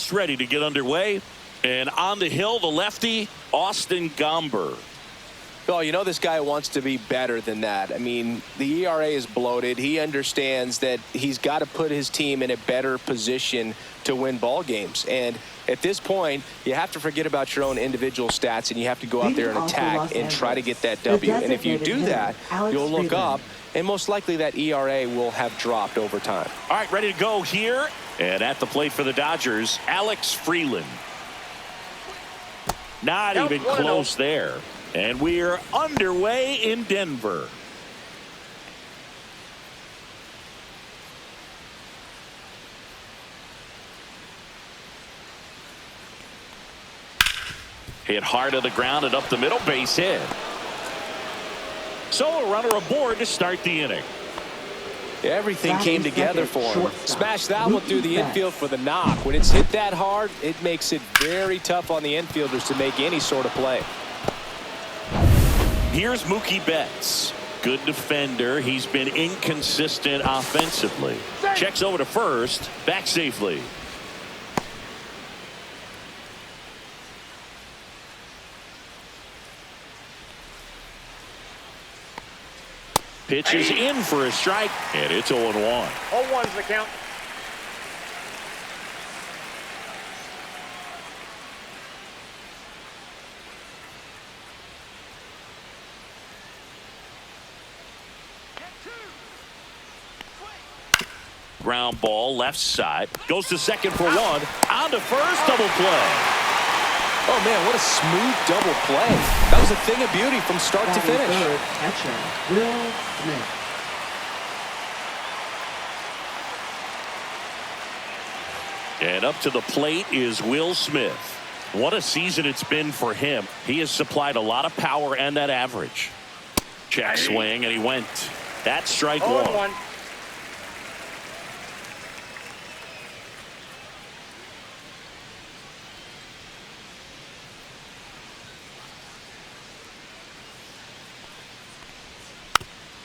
almost ready to get underway. And on the hill, the lefty, Austin Gomber. Well, you know this guy wants to be better than that. I mean, the ERA is bloated. He understands that he's got to put his team in a better position to win ball games. And at this point, you have to forget about your own individual stats, and you have to go out there and attack and try to get that W. And if you do that, you'll look up, and most likely that ERA will have dropped over time. All right, ready to go here. And at the plate for the Dodgers, Alex Freeland. Not even close there. And we're underway in Denver. Hit hard to the ground and up the middle, base hit. So a runner aboard to start the inning. Everything came together for him. Smash that one through the infield for the knock. When it's hit that hard, it makes it very tough on the infielders to make any sort of play. Here's Mookie Betts. Good defender. He's been inconsistent offensively. Checks over to first. Back safely. Pitches in for a strike, and it's 0-1. 0-1's the count. Ground ball left side. Goes to second for one. On to first. Double play. Oh, man, what a smooth double play. That was a thing of beauty from start to finish. Catcher, Will Smith. And up to the plate is Will Smith. What a season it's been for him. He has supplied a lot of power and that average. Check swing, and he went. That's strike one.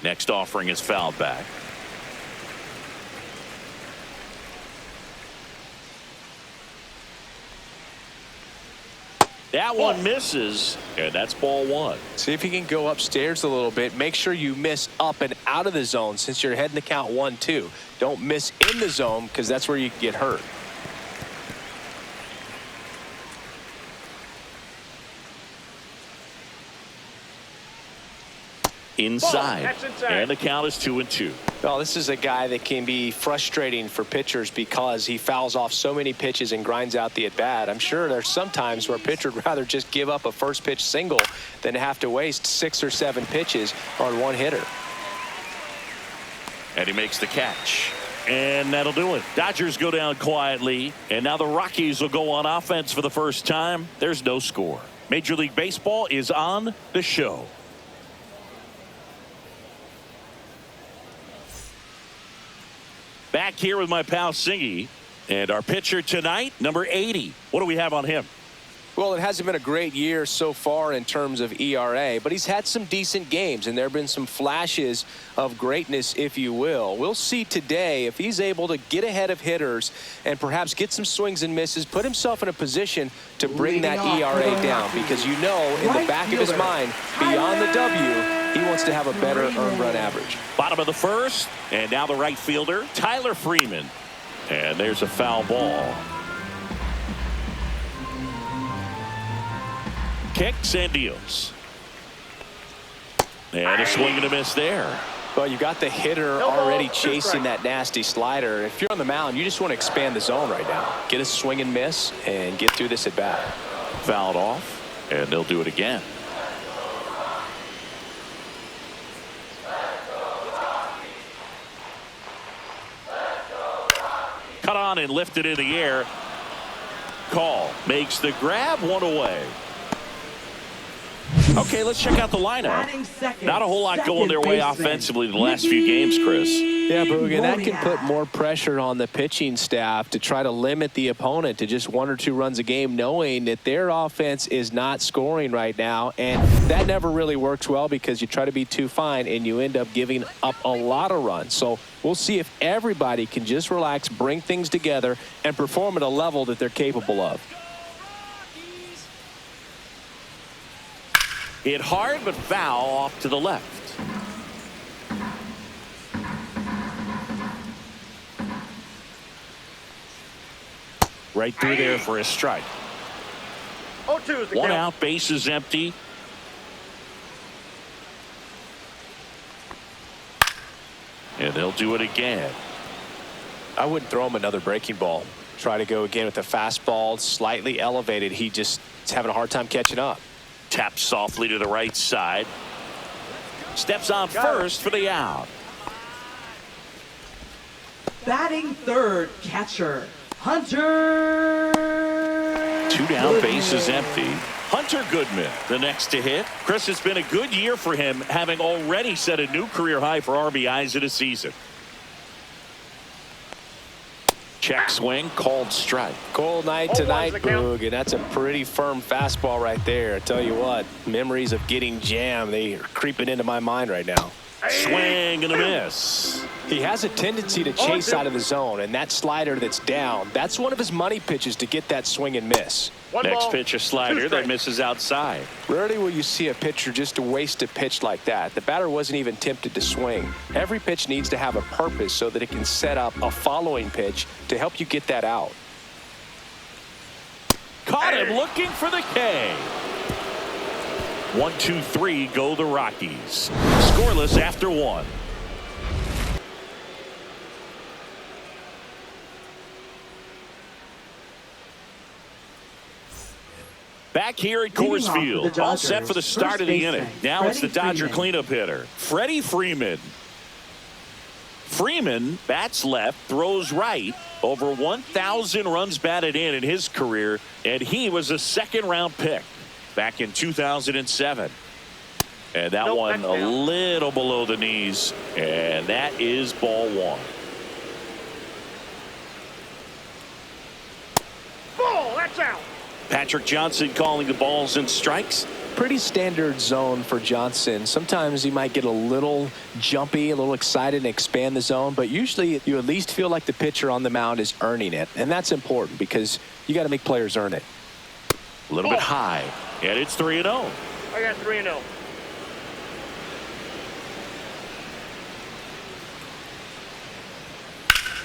Next offering is fouled back. That one misses, and that's ball one. See if you can go upstairs a little bit. Make sure you miss up and out of the zone since you're heading to count 1-2. Don't miss in the zone because that's where you get hurt. Inside, and the count is 2-2. Well, this is a guy that can be frustrating for pitchers because he fouls off so many pitches and grinds out the at-bat. I'm sure there's some times where a pitcher would rather just give up a first pitch single than have to waste 6 or 7 pitches on one hitter. And he makes the catch. And that'll do it. Dodgers go down quietly, and now the Rockies will go on offense for the first time. There's no score. Major League Baseball is on the show. Back here with my pal Singy, and our pitcher tonight, number 80. What do we have on him? Well, it hasn't been a great year so far in terms of ERA, but he's had some decent games, and there have been some flashes of greatness, if you will. We'll see today if he's able to get ahead of hitters and perhaps get some swings and misses, put himself in a position to bring that ERA down, because you know in the back of his mind, beyond the W, he wants to have a better earned run average. Bottom of the first, and now the right fielder, Tyler Freeman. And there's a foul ball. Kicks and deals. And a swing and a miss there. Well, you got the hitter already chasing that nasty slider. If you're on the mound, you just want to expand the zone right now. Get a swing and miss and get through this at bat. Fouled off, and they'll do it again. Cut on and lifted in the air. Call makes the grab, one away. Okay, let's check out the lineup. Batting second, Not a whole lot going their second way baseman, offensively the last few games, Chris. Yeah, Boogan, that can put more pressure on the pitching staff to try to limit the opponent to just 1 or 2 runs a game, knowing that their offense is not scoring right now. And that never really works well because you try to be too fine and you end up giving up a lot of runs. So we'll see if everybody can just relax, bring things together, and perform at a level that they're capable of. Hit hard, but foul off to the left. Right through there for a strike. 0-2 is the One count. out, base is empty. And they'll do it again. I wouldn't throw him another breaking ball. Try to go again with the fastball, slightly elevated. He just is having a hard time catching up. Taps softly to the right side. Steps on first for the out. Batting third, catcher, Hunter. 2 down, base is empty. Hunter Goodman, the next to hit. Chris, it's been a good year for him, having already set a new career high for RBIs in a season. Check swing, called strike. Cold night tonight, Boog, and that's a pretty firm fastball right there. I tell you what, memories of getting jammed, they are creeping into my mind right now. Swing and a miss. He has a tendency to chase out of the zone, and that slider that's down, that's one of his money pitches to get that swing and miss. Next pitch, a slider that misses outside. Rarely will you see a pitcher just to waste a pitch like that. The batter wasn't even tempted to swing. Every pitch needs to have a purpose so that it can set up a following pitch to help you get that out. Caught him looking for the K. 1, 2, 3 go the Rockies. Scoreless after 1. Back here at Coors Field, all set for the start of the inning. Now it's the Dodger cleanup hitter, Freddie Freeman. Freeman bats left, throws right. Over 1,000 runs batted in his career, and he was a second-round pick back in 2007. And that one a little below the knees, and that is ball 1. Ball, that's out. Patrick Johnson calling the balls and strikes. Pretty standard zone for Johnson. Sometimes he might get a little jumpy, a little excited and expand the zone, but usually you at least feel like the pitcher on the mound is earning it, and that's important because you got to make players earn it. A little bit high, and it's 3-0. I got 3-0.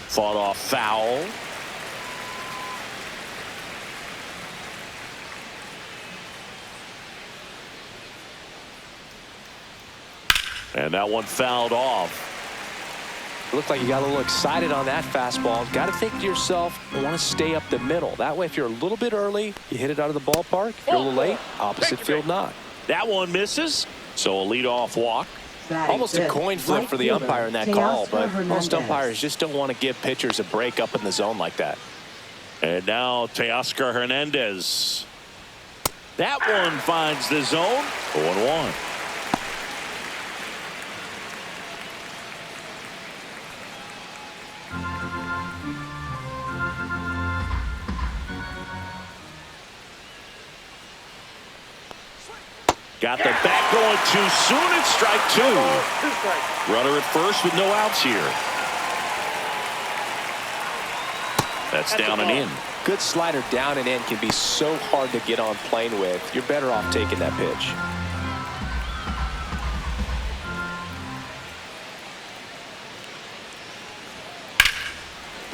Fought off foul. And that one fouled off. It looked like you got a little excited on that fastball. Got to think to yourself, I want to stay up the middle. That way, if you're a little bit early, you hit it out of the ballpark. If you're a little late, opposite field not. That one misses, so a leadoff walk. Almost a coin flip for the umpire in that call, but most umpires just don't want to give pitchers a break up in the zone like that. And now Teoscar Hernandez. That one finds the zone. 0-1. Got the bat going too soon. It's strike 2. 2 strikes. Runner at first with no outs here. That's down and in. Good slider down and in can be so hard to get on plane with. You're better off taking that pitch.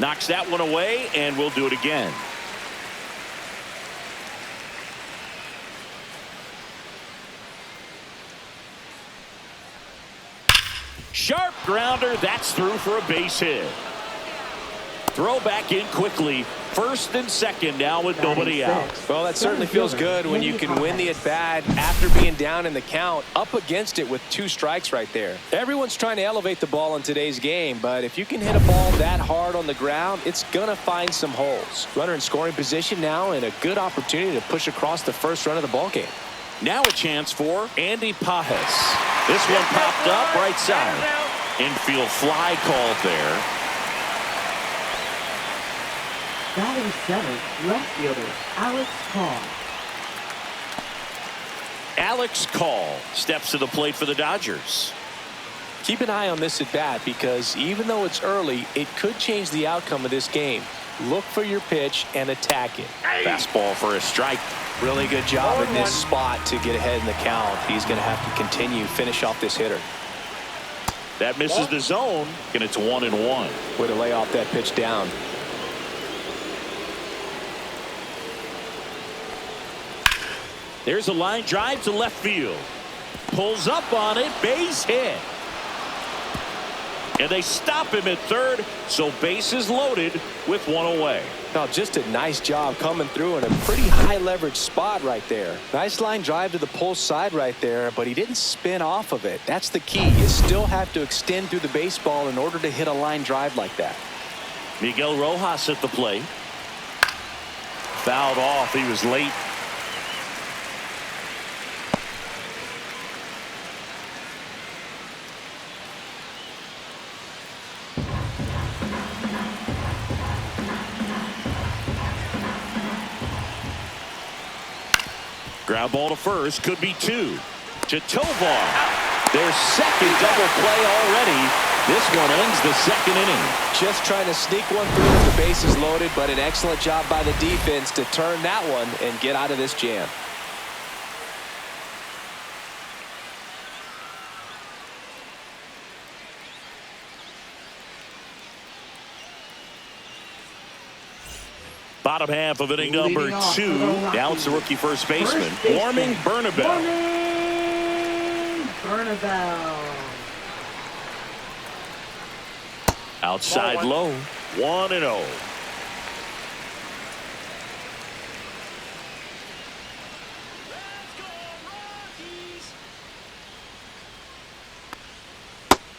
Knocks that one away, and we'll do it again. Sharp grounder. That's through for a base hit. Throw back in quickly. First and second now with nobody out. Well, that certainly feels good when you can win the at-bat after being down in the count, up against it with 2 strikes right there. Everyone's trying to elevate the ball in today's game, but if you can hit a ball that hard on the ground, it's going to find some holes. Runner in scoring position now and a good opportunity to push across the first run of the ball game. Now a chance for Andy Pajes. This one popped up right side. Infield fly called there. Batting seventh, left fielder, Alex Call. Alex Call steps to the plate for the Dodgers. Keep an eye on this at bat because even though it's early, it could change the outcome of this game. Look for your pitch and attack it. Fastball for a strike. Really good job in this spot to get ahead in the count. He's going to have to continue, finish off this hitter. That misses the zone, and it's 1-1. Way to lay off that pitch down. There's a line drive to left field. Pulls up on it, base hit. And they stop him at third, so bases loaded with one away. Now, just a nice job coming through in a pretty high leverage spot right there. Nice line drive to the pull side right there, but he didn't spin off of it. That's the key. You still have to extend through the baseball in order to hit a line drive like that. Miguel Rojas at the plate. Fouled off. He was late. Ground ball to first, could be two. To Tovar. Their second double play already. This one ends the second inning. Just trying to sneak one through with the bases loaded, but an excellent job by the defense to turn that one and get out of this jam. Bottom half of inning number 2. Now it's the rookie first baseman, Warming Bernabel. Outside low, 1-0.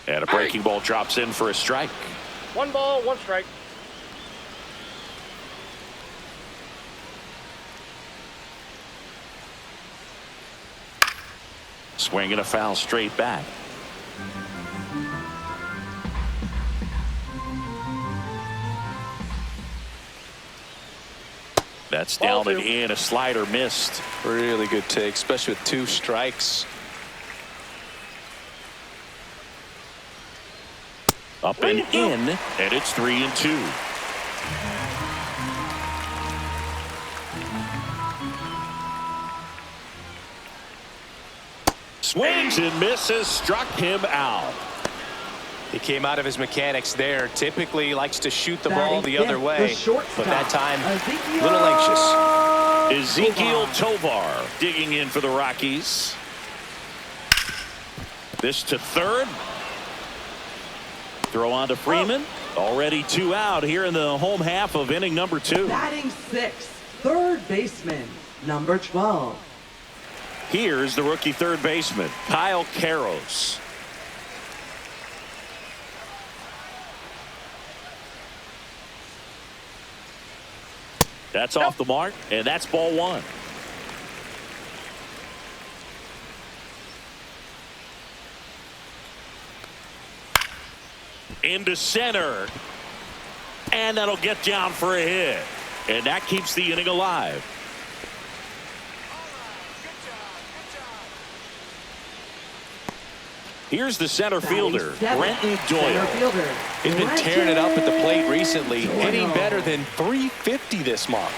And a breaking ball drops in for a strike. 1 ball, 1 strike. Swing and a foul straight back. That's down and in. A slider missed. Really good take, especially with 2 strikes. Up and in, and it's 3-2. Swings and misses, struck him out. He came out of his mechanics there. Typically likes to shoot the ball the other way, but that time a little anxious. Ezequiel Tovar digging in for the Rockies. This to third. Throw on to Freeman. Already 2 out here in the home half of inning number 2. Batting 6th, third baseman, number 12. Here's the rookie third baseman, Kyle Karros. That's off the mark, and that's ball 1. Into center. And that'll get down for a hit. And that keeps the inning alive. Here's the center fielder, Brenton Doyle. He's been tearing it up at the plate recently, hitting better than .350 this month.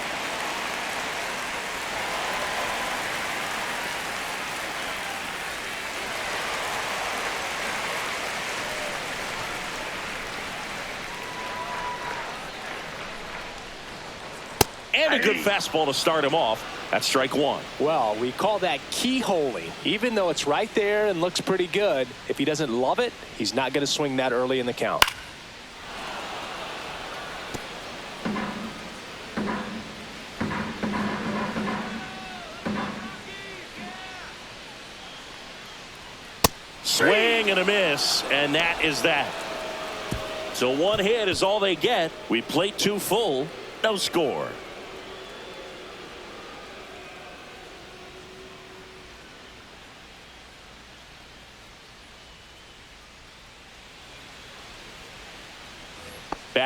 And a good fastball to start him off. That's strike 1. Well, we call that keyholing. Even though it's right there and looks pretty good, if he doesn't love it, he's not going to swing that early in the count. Swing and a miss, and that is that. So 1 hit is all they get. We plate 2 full, no score.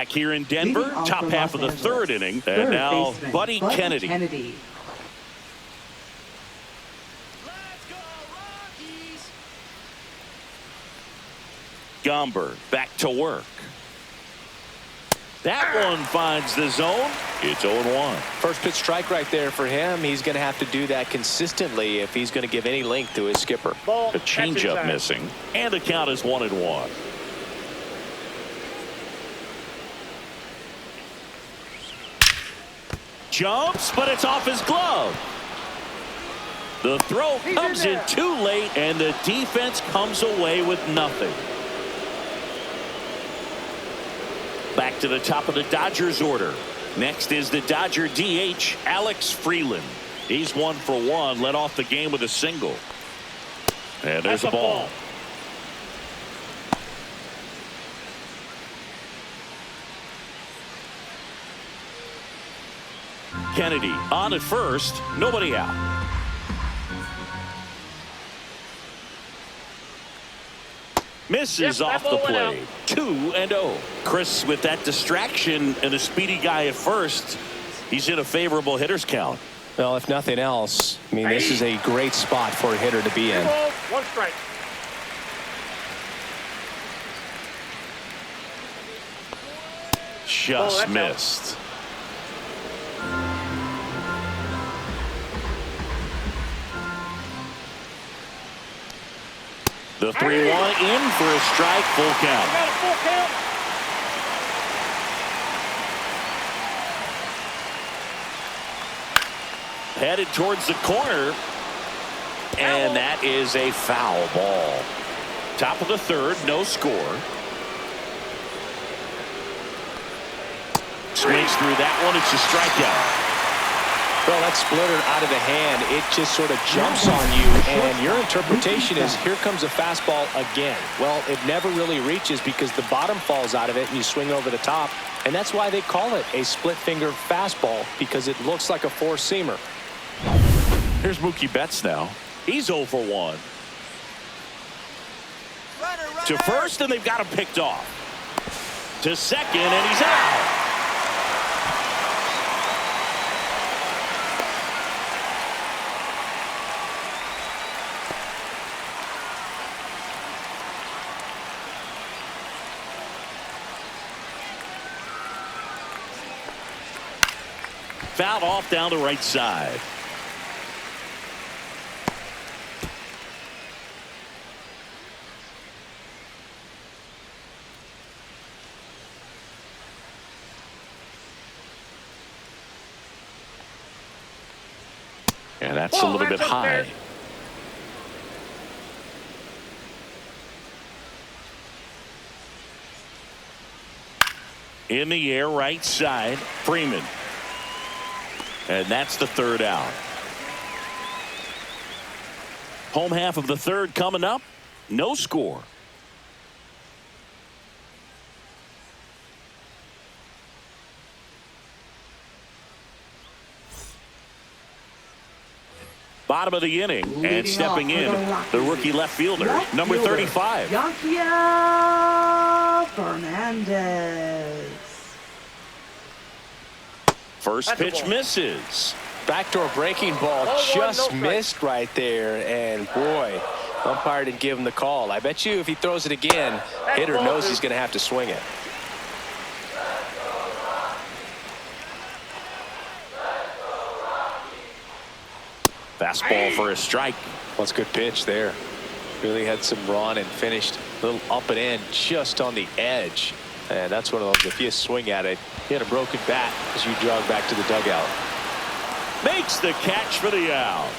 back here in Denver, top half of the third inning. And now Buddy Kennedy. Let's go, Rockies! Gomber back to work. That one finds the zone. It's 0-1. First pitch strike right there for him. He's going to have to do that consistently if he's going to give any length to his skipper. Ball. The changeup missing. And the count is 1-1. Jumps, but it's off his glove. The throw comes in too late, and the defense comes away with nothing. Back to the top of the Dodgers order. Next is the Dodger DH, Alex Freeland. He's 1 for 1, led off the game with a single. And there's a ball. Kennedy on at first, nobody out. Misses off the plate. 2-0. Chris, with that distraction and a speedy guy at first, he's in a favorable hitter's count. Well, if nothing else, I mean, this is a great spot for a hitter to be in. 1 strike. Just missed. The 3-1 in for a strike, full count. Got a full count. Headed towards the corner, and that is a foul ball. Top of the third, no score. Swings through that one. It's a strikeout. Well, that splitter out of the hand, it just sort of jumps on you, and your interpretation is here comes a fastball again. Well, it never really reaches because the bottom falls out of it and you swing over the top, and that's why they call it a split finger fastball, because it looks like a four-seamer. Here's Mookie Betts now. He's 0 for 1. To first, and they've got him picked off. To second, and he's out. Fouled off down the right side. And that's a little bit high. In the air, right side, Freeman. And that's the third out. Home half of the third coming up. No score. Bottom of the inning, and stepping in, the rookie left fielder, number 35. Yonkiel Fernandez. First pitch misses. Backdoor breaking ball just missed right there, and boy, umpire didn't give him the call. I bet you if he throws it again, hitter knows he's going to have to swing it. Fastball for a strike. Well, it's a good pitch there. Really had some run and finished a little up and in just on the edge. And that's one of those, if you swing at it, you had a broken bat as you jog back to the dugout. Makes the catch for the out.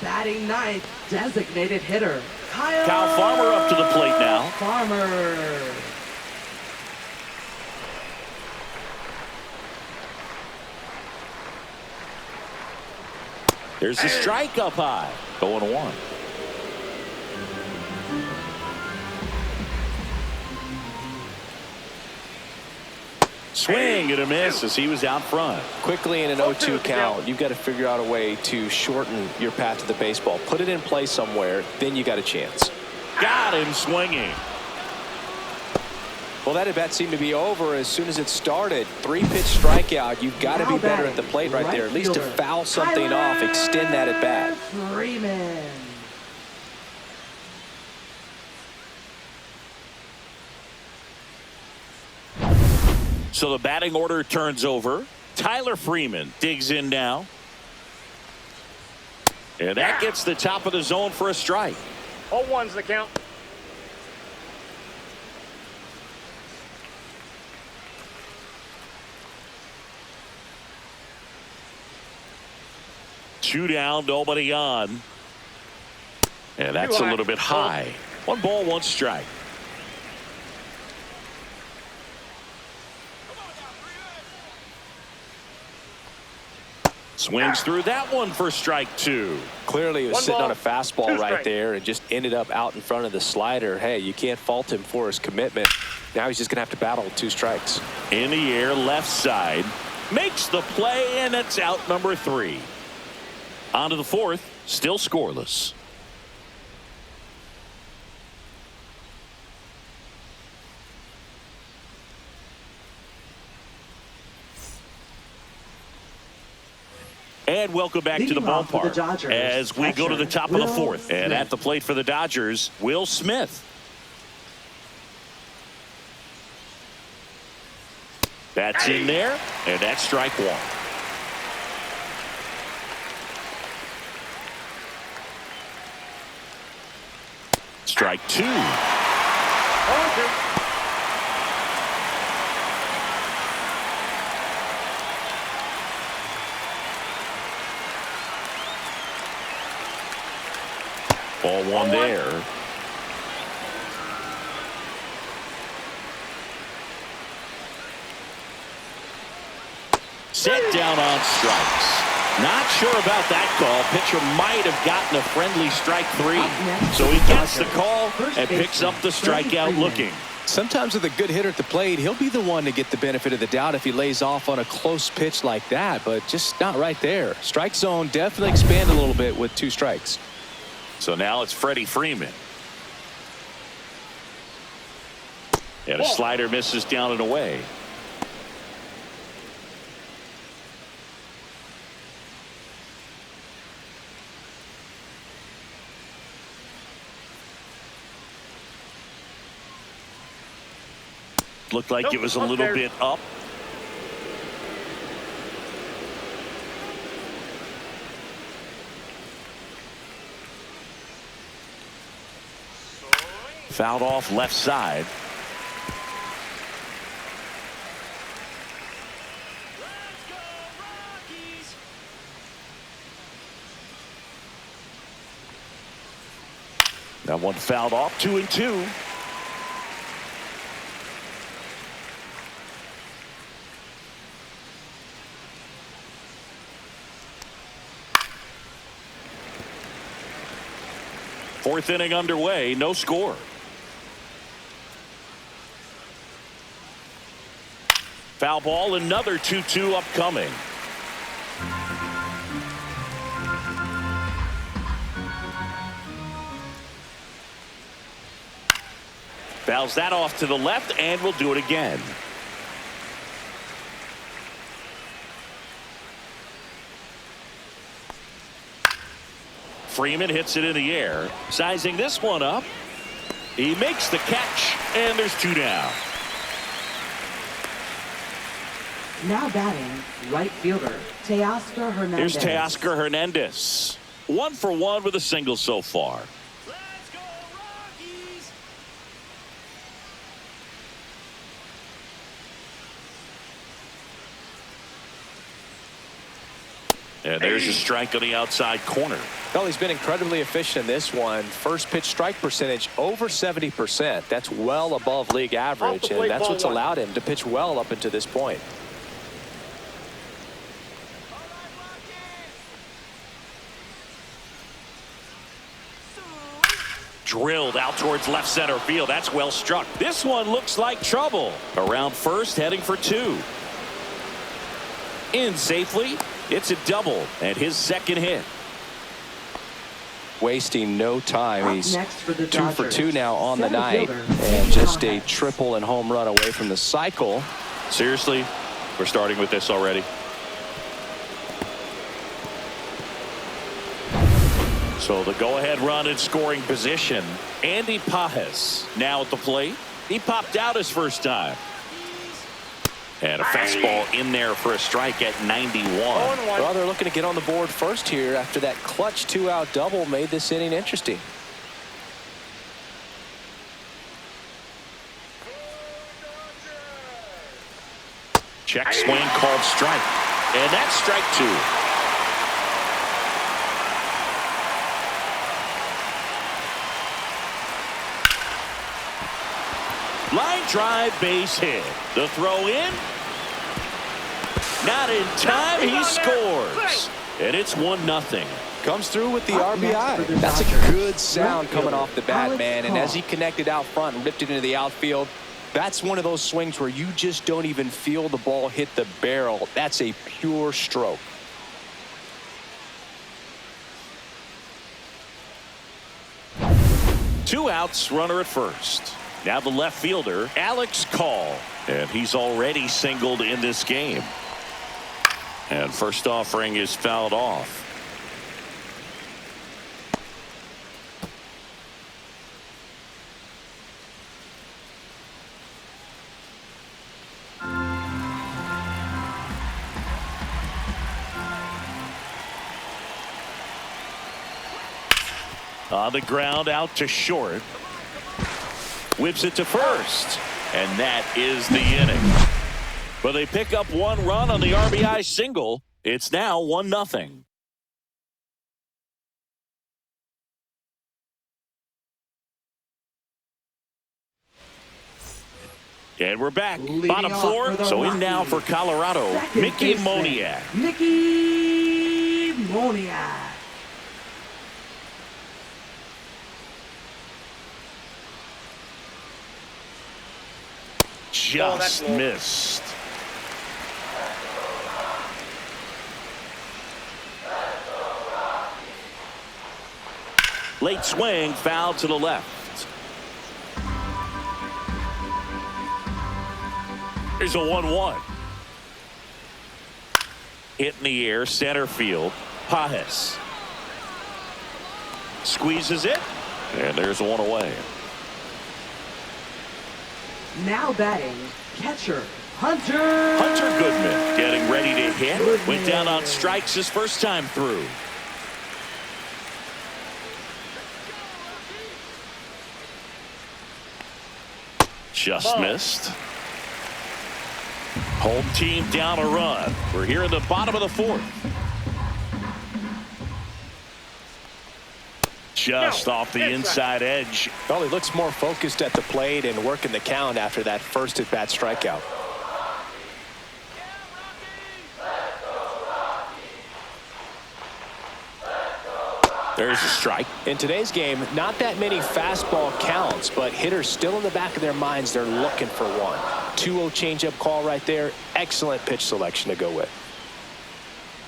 Batting ninth, designated hitter, Kyle Farmer up to the plate now. Farmer. There's the strike up high. 0-1. Swing and a miss as he was out front. Quickly in an 0-2 count, you've got to figure out a way to shorten your path to the baseball. Put it in play somewhere, then you got a chance. Got him swinging. Well, that at bat seemed to be over as soon as it started. 3-pitch strikeout. You've got to be better at the plate right there, at least to foul something off, extend that at bat. Freeman. So the batting order turns over. Tyler Freeman digs in now. And that gets the top of the zone for a strike. 0-1's the count. Two down, nobody on. And that's a little bit high. 1 ball, 1 strike. Swings through that one for strike 2. Clearly he was 1 sitting ball, on a fastball 2 right strikes. there and just ended up out in front of the slider. Hey, you can't fault him for his commitment. Now he's just going to have to battle with 2 strikes. In the air, left side. Makes the play, and it's out number 3. On to the 4th, still scoreless. And welcome back to the Leading off for the ballpark Dodgers, as we go to the top of the Will 4th. And Smith. at the plate for the Dodgers, Will Smith. That's in there, and that's strike 1. Strike 2. 0-2. Ball 1 there. Set down on strikes. Not sure about that call. Pitcher might have gotten a friendly strike 3. So he gets the call and picks up the strikeout looking. Sometimes with a good hitter at the plate, he'll be the one to get the benefit of the doubt if he lays off on a close pitch like that, but just not right there. Strike zone definitely expand a little bit with 2 strikes. So now it's Freddie Freeman. And a slider misses down and away. Looked like it was a little bit up. Fouled off left side. Let's go, Rockies. That one fouled off. 2-2. Fourth inning underway, no score. Foul ball, another 2-2 upcoming. Fouls that off to the left, and we'll do it again. Freeman hits it in the air, sizing this one up. He makes the catch, and there's 2 down. Now batting, right fielder, Teoscar Hernandez. Here's Teoscar Hernandez. 1 for 1 with a single so far. Let's go, Rockies. And there's a strike on the outside corner. Well, he's been incredibly efficient in this one. First pitch strike percentage over 70%. That's well above league average, and that's what's allowed him to pitch well up until this point. Drilled out towards left center field. That's well struck. This one looks like trouble. Around first, heading for 2. In safely. It's a double and his second hit. wasting no time. Up He's next for the 2 for Dodgers, 2 now on the center night, fielder, and just a Thomas. triple and home run away from the cycle. Seriously, we're starting with this already. So the go-ahead run in scoring position. Andy Pajes now at the plate. He popped out his first time. And a fastball in there for a strike at 91. Well, they're looking to get on the board first here after that clutch 2-out double made this inning interesting. Check swing called strike. And that's strike 2. Line drive, base hit. The throw in. Not in time. He scores. And it's 1-0. Comes through with the Up next for RBI. the That's a Dodgers, good sound coming off the bat, Alex man. And as he Cobb. connected out front and ripped it into the outfield, that's one of those swings where you just don't even feel the ball hit the barrel. That's a pure stroke. Two outs, runner at first. Now the left fielder, Alex Call. And he's already singled in this game. And first offering is fouled off. On the ground, out to short. Whips it to first. And that is the inning. But they pick up one run on the RBI single. It's now 1-0. And we're back. Leading Bottom off four. for the So in now Rockies, for Colorado, second Mickey baseman, Moniak. Mickey Moniak. Just missed. Late swing, foul to the left. Here's a 1-1. Hit in the air, center field. Pajes squeezes it, and there's one away. Now batting, catcher, Hunter. Hunter Goodman getting ready to hit. Went down on strikes his first time through. Just missed. Home team down a run. We're here in the bottom of the fourth. Just off the inside edge. Well, he looks more focused at the plate and working the count after that first at-bat strikeout. There's a strike. In today's game, not that many fastball counts, but hitters still in the back of their minds, they're looking for one. 2-0 changeup call right there. Excellent pitch selection to go with.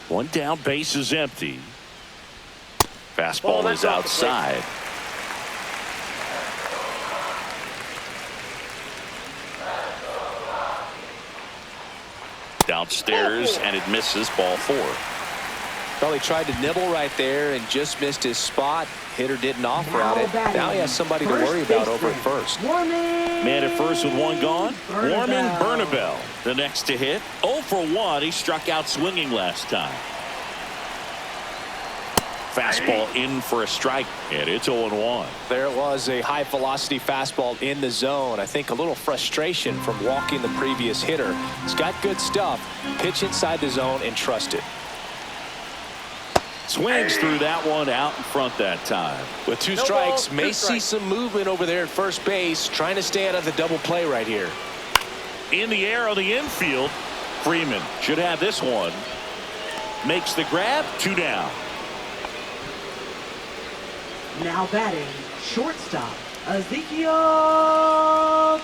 One down, base is empty. Fastball is outside. Downstairs, and it misses, ball 4. Well, he tried to nibble right there and just missed his spot. Hitter didn't offer out it. Now he has somebody to worry about over at first. Man at first with one gone. Warming Bernabel, the next to hit. 0 for 1. He struck out swinging last time. Fastball in for a strike, and it's 0-1. There was a high velocity fastball in the zone. I think a little frustration from walking the previous hitter. He's got good stuff. Pitch inside the zone and trust it. Swings through that one out in front that time. With 2 strikes, may see some movement over there at first base, trying to stay out of the double play right here. In the air on the infield, Freeman should have this one. Makes the grab, 2 down. Now batting, shortstop, Ezekiel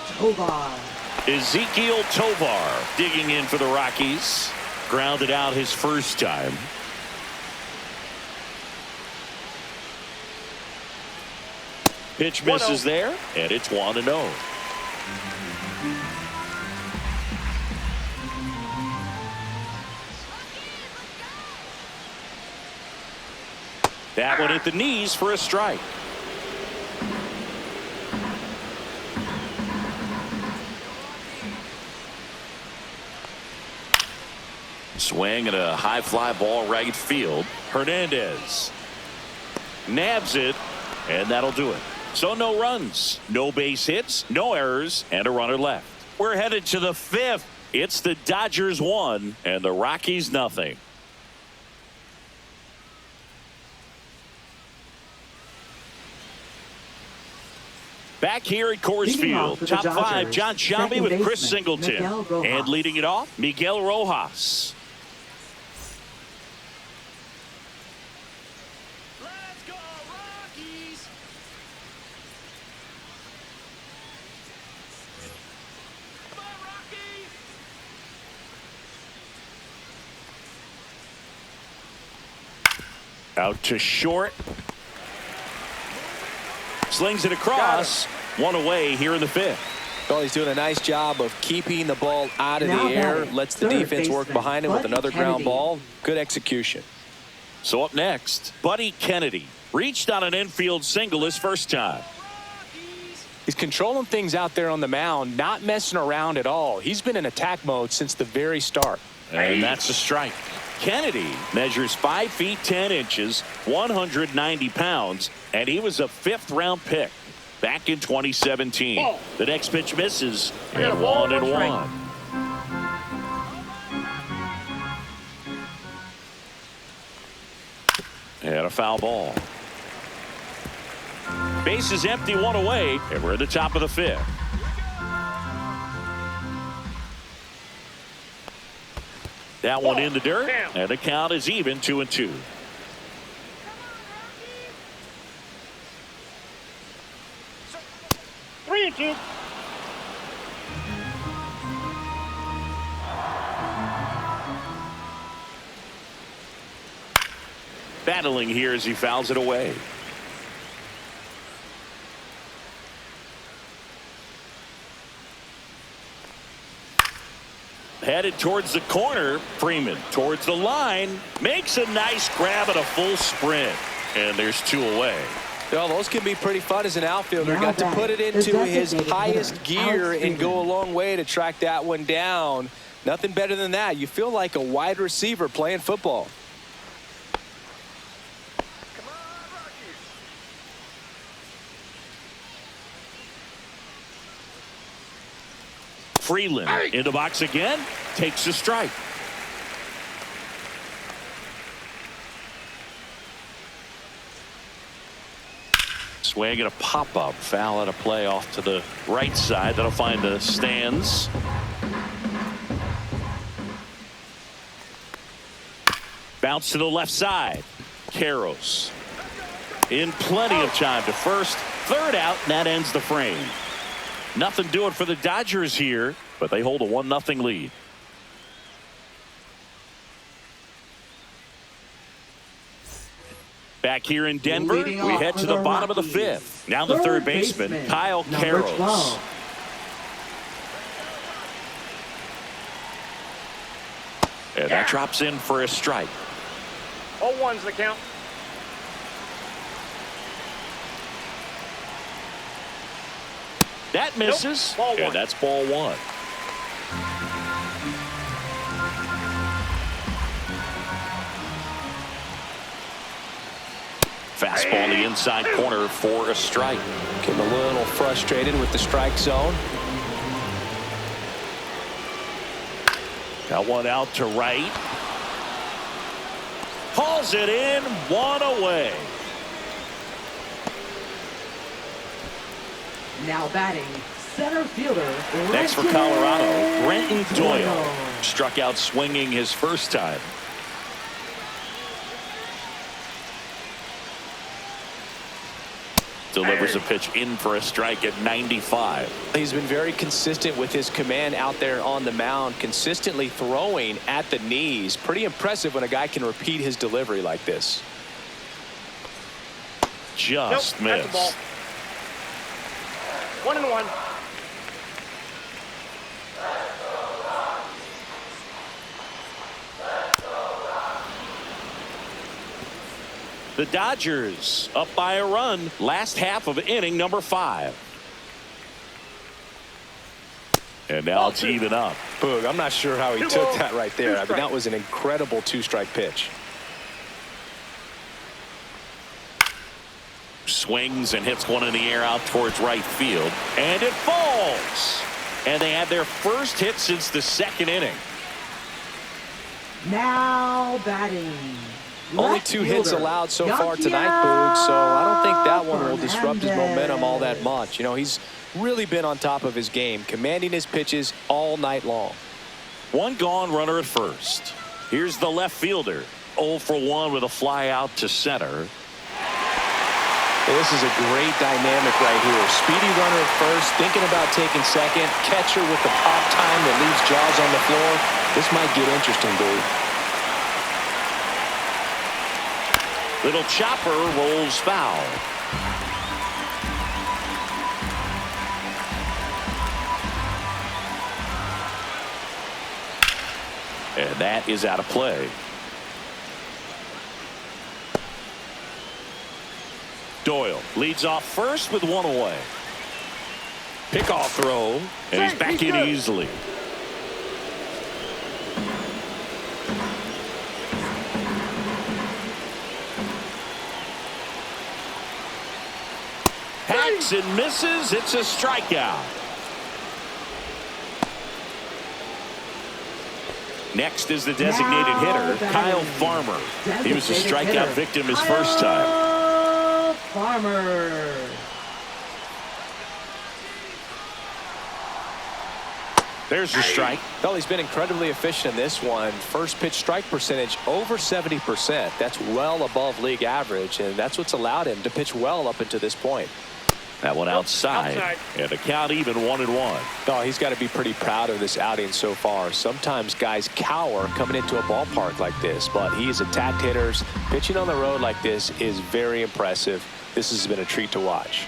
Tovar. Ezekiel Tovar digging in for the Rockies. Grounded out his first time. Pitch misses there, and it's 1-0. That one at the knees for a strike. Swing and a high fly ball right field. Hernandez nabs it, and that'll do it. So no runs, no base hits, no errors, and a runner left. We're headed to the 5th. It's the Dodgers 1 and the Rockies nothing. Back here at Coors Field, top Dodgers, 5, John Shelby with Chris Singleton. And leading it off, Miguel Rojas. Let's go, Rockies! Come on, Rockies! Out to short. Slings it across. One away here in the 5th. Well, he's doing a nice job of keeping the ball out of Now the air. batting, Lets the third defense work baseman, behind him with Buddy another ground Kennedy. ball. Good execution. So up next, Buddy Kennedy reached on an infield single his first time. Rockies! He's controlling things out there on the mound, not messing around at all. He's been in attack mode since the very start. And that's a strike. Kennedy measures 5 feet 10 inches, 190 pounds, and he was a 5th-round pick back in 2017. Ball. The next pitch misses, I got and a ball, 1-1. one And a foul ball. Base is empty, 1 away, and we're at the top of the 5th. That one in the dirt, and the count is even, 2-2. 3-2. Battling here as he fouls it away. Headed towards the corner. Freeman towards the line. Makes a nice grab at a full sprint. And there's 2 away. Well, those can be pretty fun as an outfielder. Now Got to batting, put it the into his designated highest hitter, gear Alex and go a Freeman. long way to track that one down. Nothing better than that. You feel like a wide receiver playing football. Come on, Rockies! Freeland in the box again. Takes a strike. Swing and a pop-up. Foul at a play off to the right side. That'll find the stands. Bounce to the left side. Karros in plenty of time to first. Third out, and that ends the frame. Nothing doing for the Dodgers here, but they hold a 1-0 lead. Back here in Denver, we Leading off head for to the the bottom of the Rockies, 5th. Now the third baseman, Kyle number Karros. 12. And that drops in for a strike. 0-1's the count. That misses, Ball one. and that's ball 1. Fastball in the inside corner for a strike. Getting a little frustrated with the strike zone. Got one out to right. Hauls it in, 1 away. Now batting, center fielder. Next for Colorado, Brenton Doyle. Struck out swinging his first time. Delivers a pitch in for a strike at 95. He's been very consistent with his command out there on the mound, consistently throwing at the knees. Pretty impressive when a guy can repeat his delivery like this. Just Nope, that's a ball. missed. 1-1. The Dodgers up by a run. Last half of inning number 5. And now it's even up. Boog, I'm not sure how he took that right there. I mean, that was an incredible 2-strike pitch. Swings and hits one in the air out towards right field. And it falls. And they had their first hit since the 2nd inning. Now batting. Only Left 2 hits fielder, allowed so far tonight, Yonkiel Boog, so I don't think that one will disrupt his Fernandez. momentum all that much. You know, he's really been on top of his game, commanding his pitches all night long. 1 gone, runner at first. Here's the left fielder. 0 for 1 with a fly out to center. This is a great dynamic right here. Speedy runner at first, thinking about taking second. Catcher with the pop time that leaves Jaws on the floor. This might get interesting, Boog. Little chopper rolls foul. And that is out of play. Doyle leads off first with 1 away. Pickoff throw, and he's back in easily. Hacks and misses. It's a strikeout. Next is the designated hitter, Kyle Farmer. He was a strikeout victim his first time. Farmer. There's a strike. Well, he's been incredibly efficient in this one. First pitch strike percentage over 70%. That's well above league average, and that's what's allowed him to pitch well up until this point. That one outside. And the count even 1-1. Oh, he's got to be pretty proud of this outing so far. Sometimes guys cower coming into a ballpark like this, but he has attacked hitters. Pitching on the road like this is very impressive. This has been a treat to watch.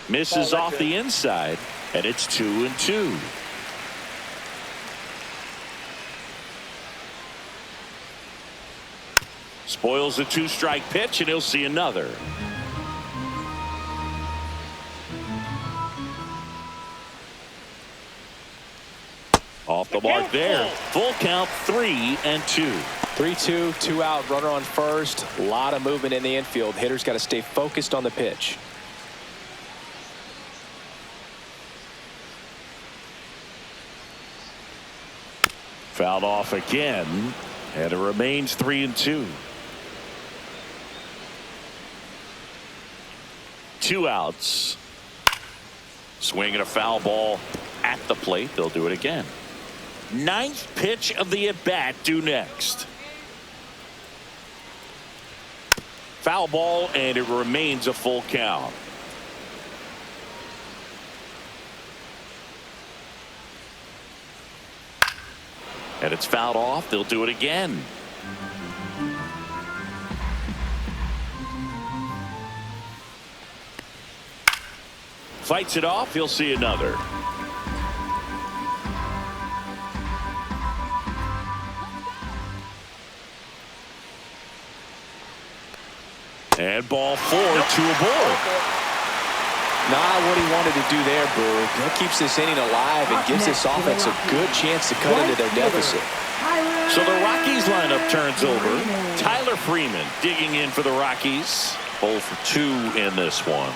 Misses off the inside, and it's 2-2. Spoils a 2-strike pitch, and he'll see another. Off the mark there. Full count, 3-2. 3-2, 2 out, runner on first. A lot of movement in the infield. Hitter's got to stay focused on the pitch. Fouled off again, and it remains 3-2. 2 outs. Swinging a foul ball at the plate. They'll do it again. 9th pitch of the at-bat due next. Foul ball, and it remains a full count. And it's fouled off. They'll do it again. Fights it off. He'll see another. And ball 4, 2 aboard. Not what he wanted to do there, Boog. That keeps this inning alive and gives this offense a good chance to cut into their deficit. So the Rockies lineup turns over. Tyler Freeman digging in for the Rockies. 0 for 2 in this one.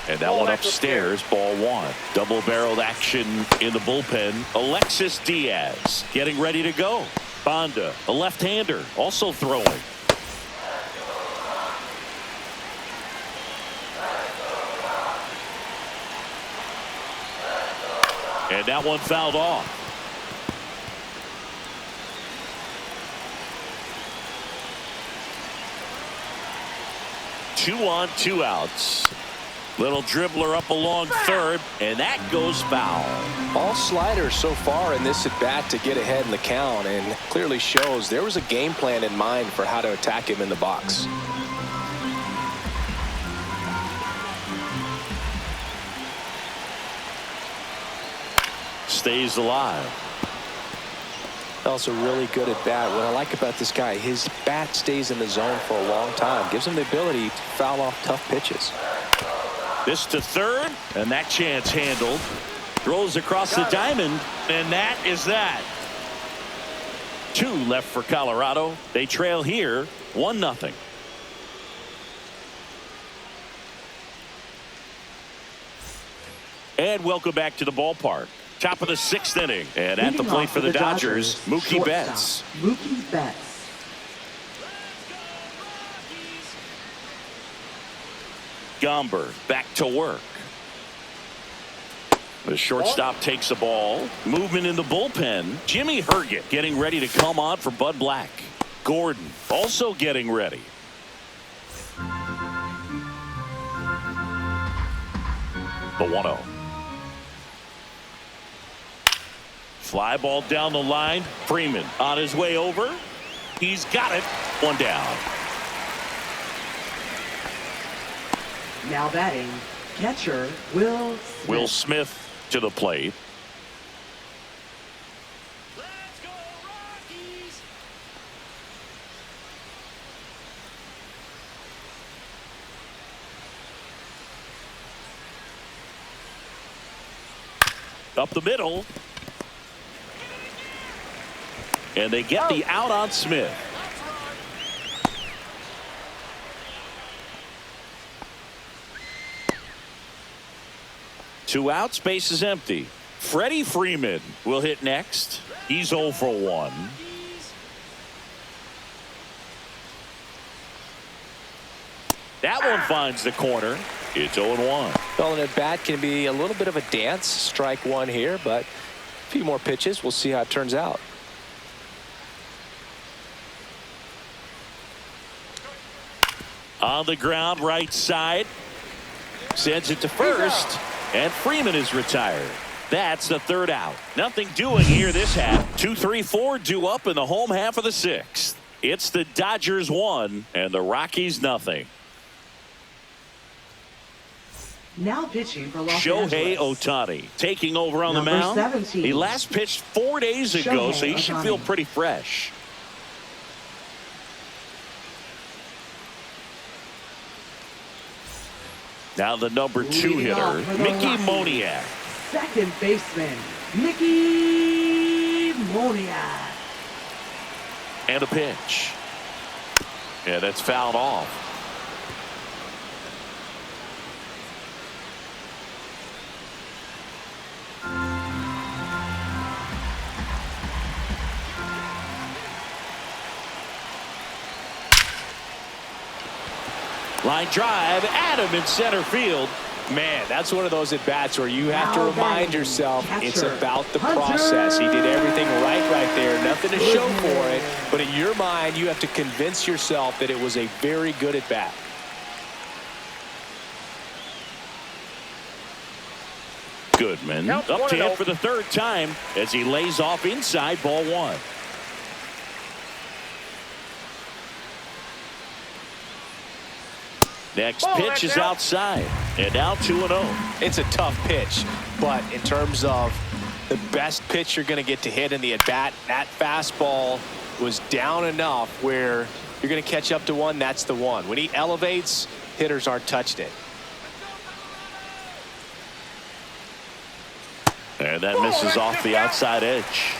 And that one upstairs, ball 1. Double-barreled action in the bullpen. Alexis Diaz getting ready to go. Banda, a left-hander, also throwing. And that one fouled off. Two on, 2 outs. Little dribbler up along third, and that goes foul. All sliders so far in this at-bat to get ahead in the count, and clearly shows there was a game plan in mind for how to attack him in the box. Stays alive. Also really good at bat. What I like about this guy, his bat stays in the zone for a long time. Gives him the ability to foul off tough pitches. This to third, and that chance handled. Throws across the diamond, and that is that. 2 left for Colorado. They trail here 1-0. And welcome back to the ballpark. Top of the 6th inning, and at the plate for the Dodgers, Mookie Betts. Mookie Betts. Gomber back to work. The shortstop takes the ball. Movement in the bullpen. Jimmy Herget getting ready to come on for Bud Black. Gordon also getting ready. The 1-0. Fly ball down the line. Freeman on his way over. He's got it. 1 down. Now batting, catcher Will Smith. Will Smith to the plate. Let's go, Rockies! Up the middle. And they get the out on Smith. Two outs, base is empty. Freddie Freeman will hit next. He's 0 for 1. That one finds the corner. It's 0-1. Well, an at-bat can be a little bit of a dance. Strike 1 here, but a few more pitches. We'll see how it turns out. On the ground, right side. Sends it to first. And Freeman is retired. That's the 3rd out. Nothing doing here this half. 2, 3, 4 due up in the home half of the 6th. It's the Dodgers 1 and the Rockies nothing. Now pitching for Los Shohei Angeles. Ohtani taking over on Number the mound. 17. He last pitched 4 days ago, Shohei so he should Ohtani. feel pretty fresh. Now the number 2 Leading hitter, off for the Mickey Rockies. Moniak. Second baseman, Mickey Moniak. And a pitch. Yeah, that's fouled off. Line drive, Adam in center field. Man, that's one of those at-bats where you have to Now remind batting, yourself it's catcher, about the Hunter. process. He did everything right there. Nothing to show for it. But in your mind, you have to convince yourself that it was a very good at-bat. Goodman Count up to 1-0. hit for the 3rd time as he lays off inside ball 1. Next Ball, pitch that's is out. outside. And now 2-0. It's a tough pitch, but in terms of the best pitch you're going to get to hit in the at-bat, that fastball was down enough where you're going to catch up to one. That's the one. When he elevates, hitters aren't touching it. And that misses off the outside edge.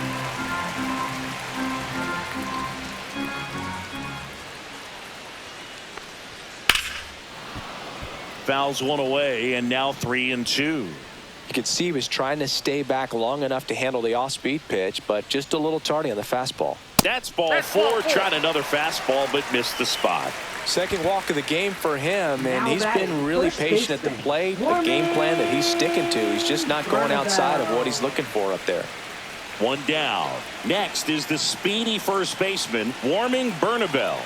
Fouls one away, and now 3-2. You could see he was trying to stay back long enough to handle the off-speed pitch, but just a little tardy on the fastball. That's ball 4. Tried another fastball, but missed the spot. Second walk of the game for him, and Now he's batting, been really first patient at the baseman, plate. A game plan that he's sticking to. He's just not going outside of what he's looking for up there. 1 down. Next is the speedy first baseman, Warming Bernabel.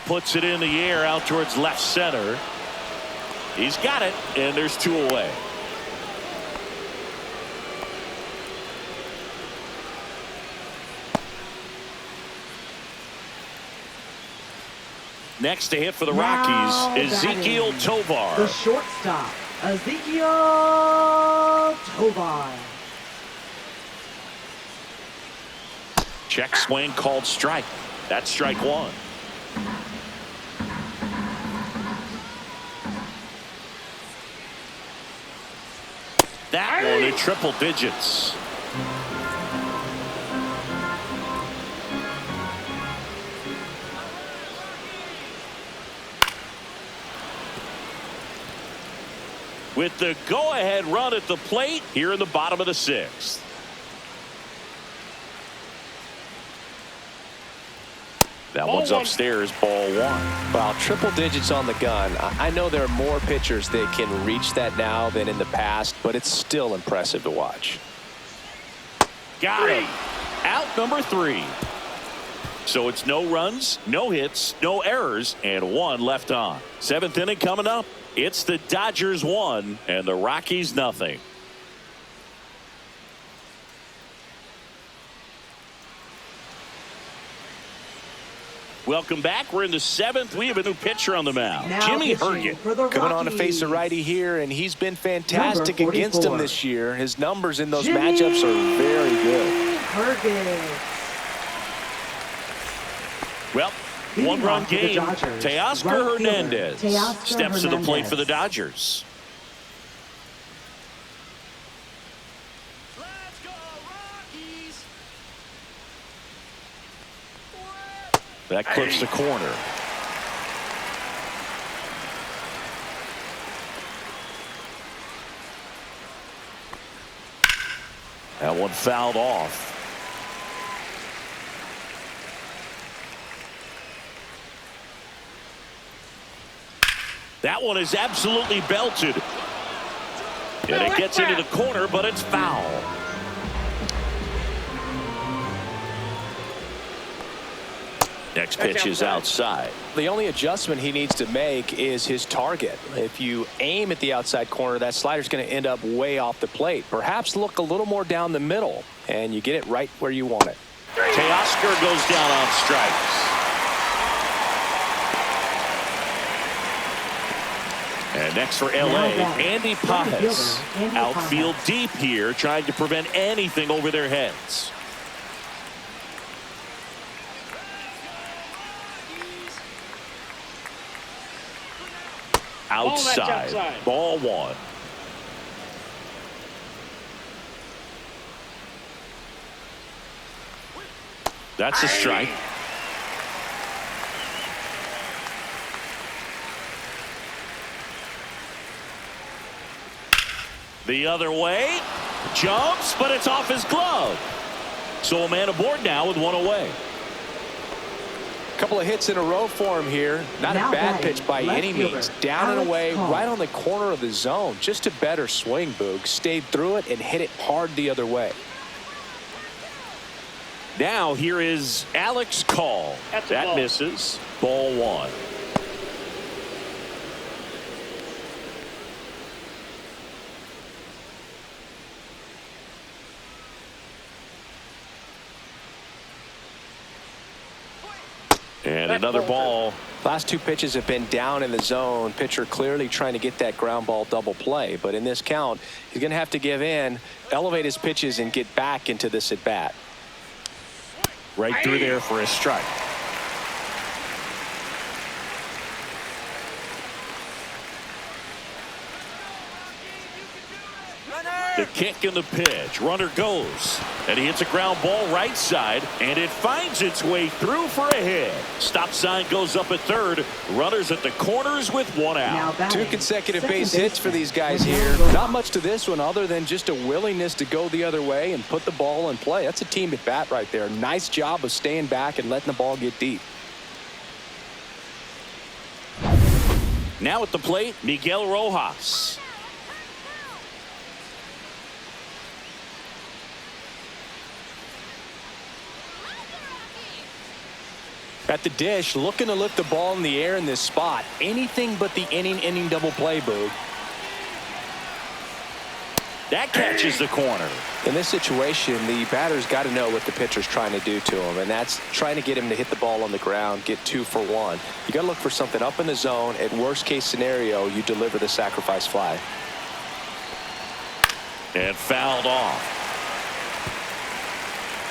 Puts it in the air out towards left center. He's got it, and there's 2 away. Next to hit for the Rockies, Ezequiel Tovar. The shortstop, Ezequiel Tovar. Check swing called strike. That's strike 1. That one in triple digits. With the go-ahead run at the plate here in the bottom of the 6th. That one's upstairs, ball 1. Well, triple digits on the gun. I know there are more pitchers that can reach that now than in the past, but it's still impressive to watch. Got him. Out number 3. So it's no runs, no hits, no errors, and 1 left on. 7th inning coming up. It's the Dodgers 1 and the Rockies nothing. Welcome back. We're in the 7th. We have a new pitcher on the mound. Now Jimmy pitching Herget. for the Coming on to face a Rockies. righty here, and he's been fantastic Number against him 44. this year. His numbers in those Jimmy matchups are very good. Herget. Well, Leading 1-run off for the game. Dodgers, Teoscar right fielder, Hernandez Teoscar steps to the plate Hernandez. for the Dodgers. Let's go, Rockies. That clips the corner. That one fouled off. That one is absolutely belted. And it gets into the corner, but it's foul. Next pitch is outside. The only adjustment he needs to make is his target. If you aim at the outside corner, that slider's going to end up way off the plate. Perhaps look a little more down the middle, and you get it right where you want it. Teoscar goes down on strikes. And next for LA, Andy Pajes. Outfield deep here, trying to prevent anything over their heads. Outside, ball 1. That's a strike. The other way, jumps, but it's off his glove. So a man aboard now with 1 away. A couple of hits in a row for him here. Not Now a bad batting, pitch by left any fielder, means. Down and Alex away, Cobb. right on the corner of the zone. Just a better swing, Boog. Stayed through it and hit it hard the other way. Now here is Alex Call. That misses. Ball 1. And another ball. Last 2 pitches have been down in the zone. Pitcher clearly trying to get that ground ball double play. But in this count, he's going to have to give in, elevate his pitches, and get back into this at bat. Right through there for a strike. The kick and the pitch. Runner goes. And he hits a ground ball right side. And it finds its way through for a hit. Stop sign goes up at third. Runners at the corners with 1 Now out. batting, 2 consecutive second base hits for baseman, these guys here. Mlb Envivo. Not much to this one other than just a willingness to go the other way and put the ball in play. That's a team at bat right there. Nice job of staying back and letting the ball get deep. Now at the plate, Miguel Rojas. At the dish, looking to lift the ball in the air in this spot. Anything but the inning double play, Boog. That catches the corner. In this situation, the batter's got to know what the pitcher's trying to do to him, and that's trying to get him to hit the ball on the ground, get 2 for 1. You got to look for something up in the zone. At worst case scenario, you deliver the sacrifice fly. And fouled off.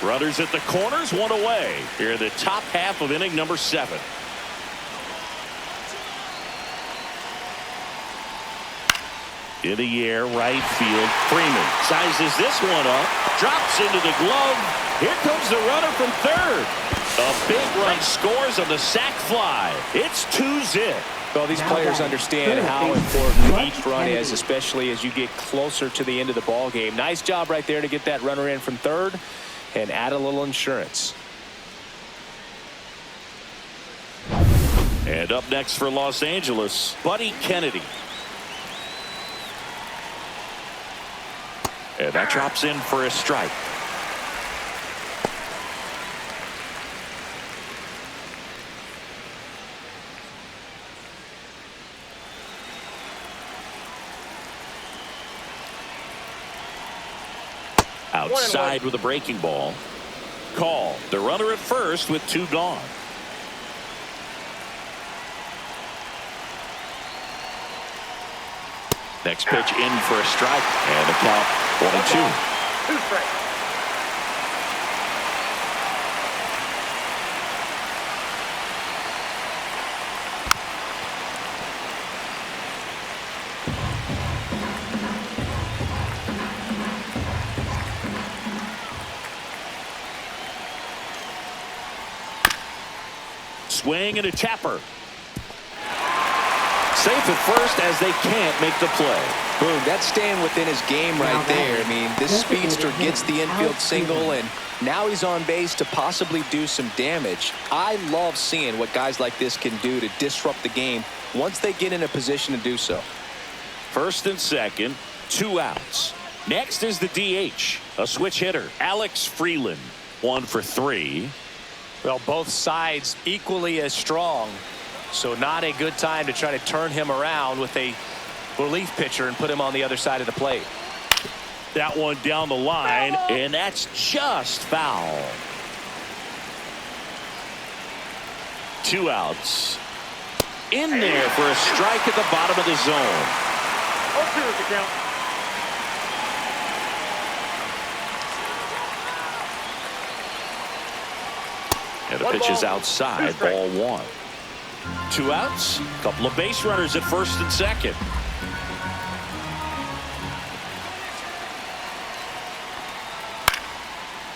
Runners at the corners, 1 away. Here in the top half of inning number 7. In the air, right field. Freeman sizes this one up. Drops into the glove. Here comes the runner from third. A big run scores on the sac fly. It's 2-zip. Well, these players understand how important each run is, especially as you get closer to the end of the ball game. Nice job right there to get that runner in from third and add a little insurance. And up next for Los Angeles, Buddy Kennedy. And that drops in for a strike. Outside with a breaking ball. Call. The runner at first with 2 gone. Next pitch in for a strike. And the count 1-2. 2 strikes. Swing and a tapper. Safe at first as they can't make the play. Boom, that's staying within his game right there. I mean, this speedster gets the infield single, and now he's on base to possibly do some damage. I love seeing what guys like this can do to disrupt the game once they get in a position to do so. First and second, 2 outs. Next is the DH, a switch hitter, Alex Freeland, 1 for 3. Well, both sides equally as strong, so not a good time to try to turn him around with a relief pitcher and put him on the other side of the plate. That one down the line, and that's just foul. 2 outs. In there for a strike at the bottom of the zone. 0-2 is the count. And the pitch is outside, ball 1. 2 outs, couple of base runners at first and second.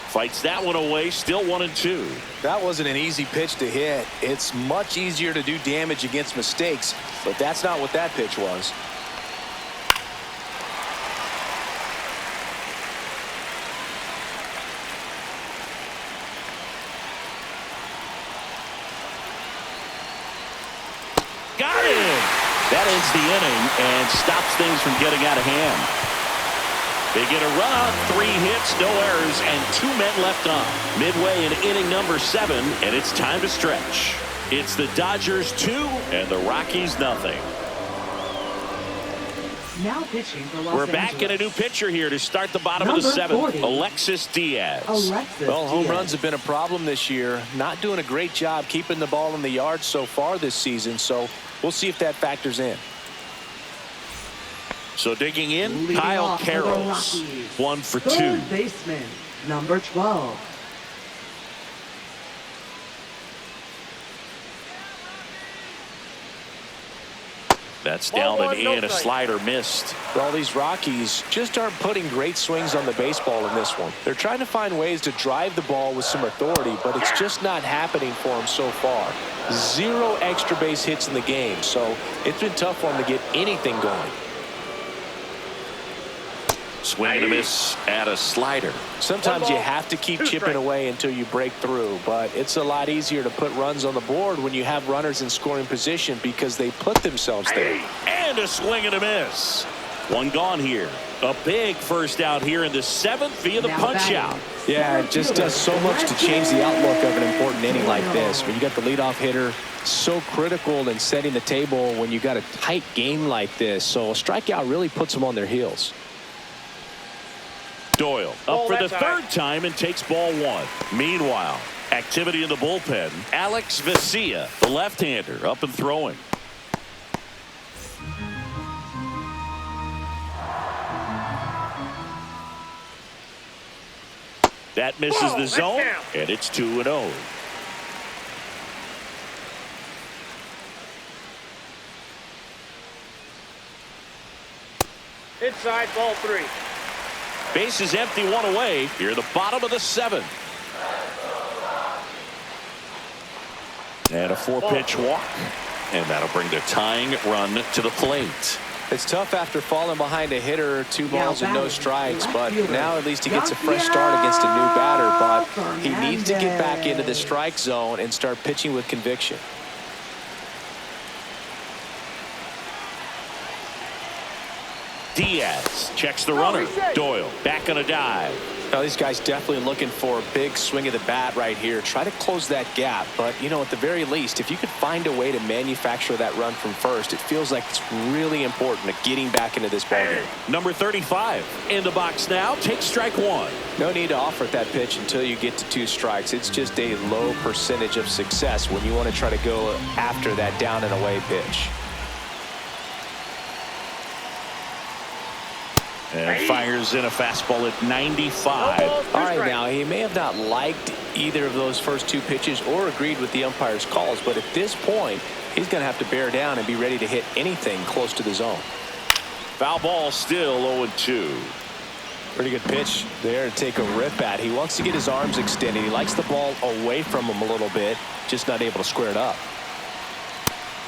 Fights that one away, still 1-2. That wasn't an easy pitch to hit. It's much easier to do damage against mistakes, but that's not what that pitch was. Got him! That ends the inning and stops things from getting out of hand. They get a run out, 3 hits, no errors, and 2 men left on. Midway in inning number 7, and it's time to stretch. It's the Dodgers 2 and the Rockies nothing. Now pitching for Los We're back in a new pitcher here to start the bottom of the 7th. Alexis Diaz. Well, home runs have been a problem this year. Not doing a great job keeping the ball in the yard so far this season, so we'll see if that factors in. So digging in, Leading Kyle off for the Carroll, Rockies, 1 for 2. third baseman, number 12. That's down and in, a slider missed. Well, these Rockies just aren't putting great swings on the baseball in this one. They're trying to find ways to drive the ball with some authority, but it's just not happening for them so far. 0 extra base hits in the game, so it's been tough for them to get anything going. Swing and a miss at a slider. Sometimes you have to keep chipping away until you break through, but it's a lot easier to put runs on the board when you have runners in scoring position because they put themselves there. And a swing and a miss. One gone here. A big first out here in the 7th via the punch out. Yeah, it just does so much to change the outlook of an important inning like this. When you got the leadoff hitter, so critical in setting the table when you got a tight game like this. So a strikeout really puts them on their heels. Doyle up for the 3rd time and takes ball 1. Meanwhile, activity in the bullpen. Alex Vesia, the left-hander, up and throwing. That misses the zone, and it's 2-0. Inside, ball 3. Base is empty, 1 away. Here, the bottom of the 7th. And a 4-pitch walk. And that'll bring the tying run to the plate. It's tough after falling behind a hitter, 2 balls and no strikes, but now at least he gets a fresh start against a new batter. But he needs to get back into the strike zone and start pitching with conviction. Diaz checks the runner. Doyle back on a dive. Now these guys definitely looking for a big swing of the bat right here. Try to close that gap. But, you know, at the very least, if you could find a way to manufacture that run from first, it feels like it's really important to getting back into this ballgame. Number 35 in the box now. Takes strike 1. No need to offer that pitch until you get to 2 strikes. It's just a low percentage of success when you want to try to go after that down and away pitch. And fires in a fastball at 95. All right, now he may have not liked either of those first 2 pitches or agreed with the umpire's calls, but at this point, he's going to have to bear down and be ready to hit anything close to the zone. Foul ball, still 0-2. Pretty good pitch there to take a rip at. He wants to get his arms extended. He likes the ball away from him a little bit, just not able to square it up.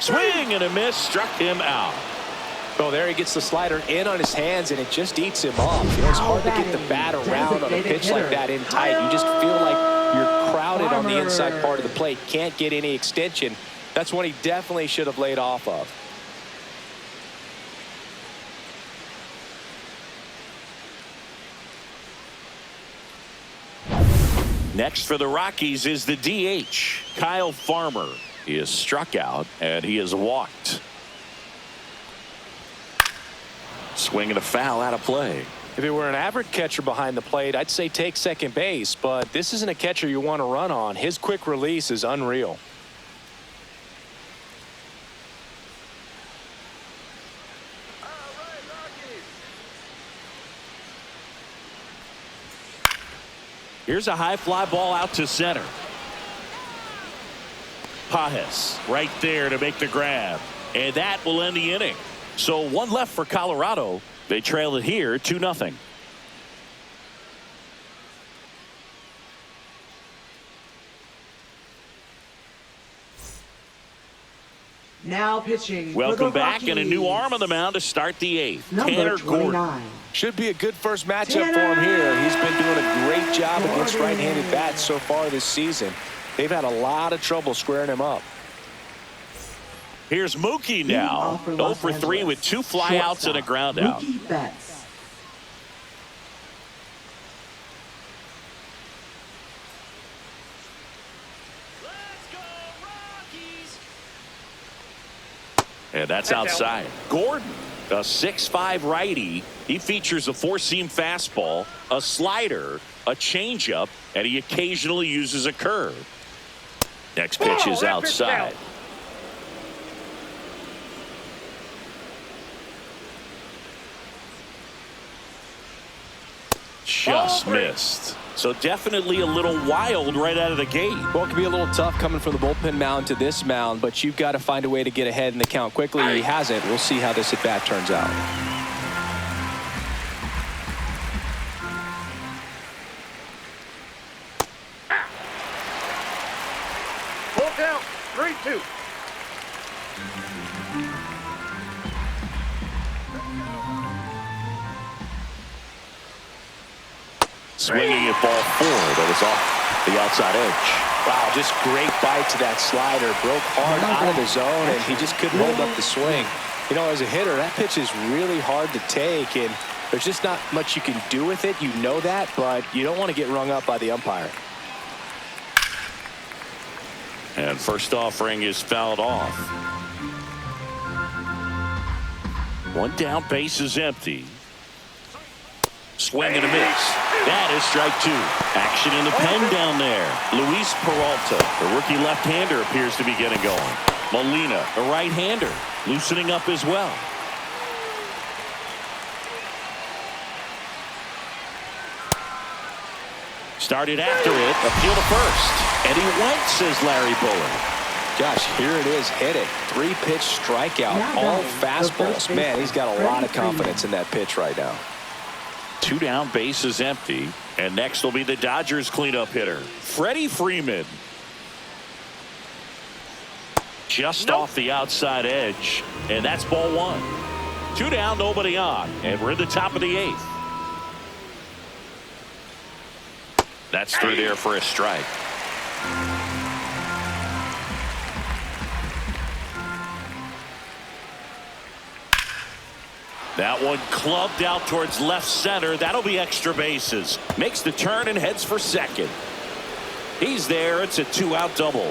Swing and a miss, struck him out. Oh, there he gets the slider in on his hands, and it just eats him off. You know, it's hard to get the bat around on a pitch like that in tight. You just feel like you're crowded on the inside part of the plate. Can't get any extension. That's one he definitely should have laid off of. Next for the Rockies is the DH, Kyle Farmer. He is struck out, and he is walked. Swing and a foul out of play. If it were an average catcher behind the plate, I'd say take second base, but this isn't a catcher you want to run on. His quick release is unreal. Here's a high fly ball out to center. Pajes right there to make the grab, and that will end the inning. So 1 left for Colorado. They trail it here 2-0. Now pitching. Welcome back, and a new arm on the mound to start the 8th. Number Tanner 29. Gordon. Should be a good first matchup for him here. He's been doing a great job against right-handed bats so far this season. They've had a lot of trouble squaring him up. Here's Mookie now. 0 for 3 with 2 flyouts and a ground out. And that's outside. Gordon, a 6'5" righty. He features a 4-seam fastball, a slider, a changeup, and he occasionally uses a curve. Next pitch is outside. Just missed. So definitely a little wild right out of the gate. Well, it can be a little tough coming from the bullpen mound to this mound, but you've got to find a way to get ahead in the count quickly. He hasn't. We'll see how this at bat turns out. Full count, 3-2. Swinging at ball 4 that was off the outside edge. Wow, just great bite to that slider. Broke hard out of the zone, and he just couldn't hold up the swing. You know, as a hitter, that pitch is really hard to take, and there's just not much you can do with it. You know that, but you don't want to get rung up by the umpire. And first offering is fouled off. One down, base is empty. Swing and a miss. That is strike two. Action in the pen down there. Luis Peralta, the rookie left-hander, appears to be getting going. Molina, a right-hander, loosening up as well. Started after it, appeal to first. And he went, says Larry Buller. Gosh, here it is, hit it. 3-pitch strikeout, all fastballs. Man, he's got a lot of confidence in that pitch right now. 2 down, base is empty. And next will be the Dodgers cleanup hitter, Freddie Freeman. Just off the outside edge. And that's ball 1. 2 down, nobody on. And we're in the top of the 8th. That's through there for a strike. That one clubbed out towards left center. That'll be extra bases. Makes the turn and heads for second. He's there. It's a 2-out double.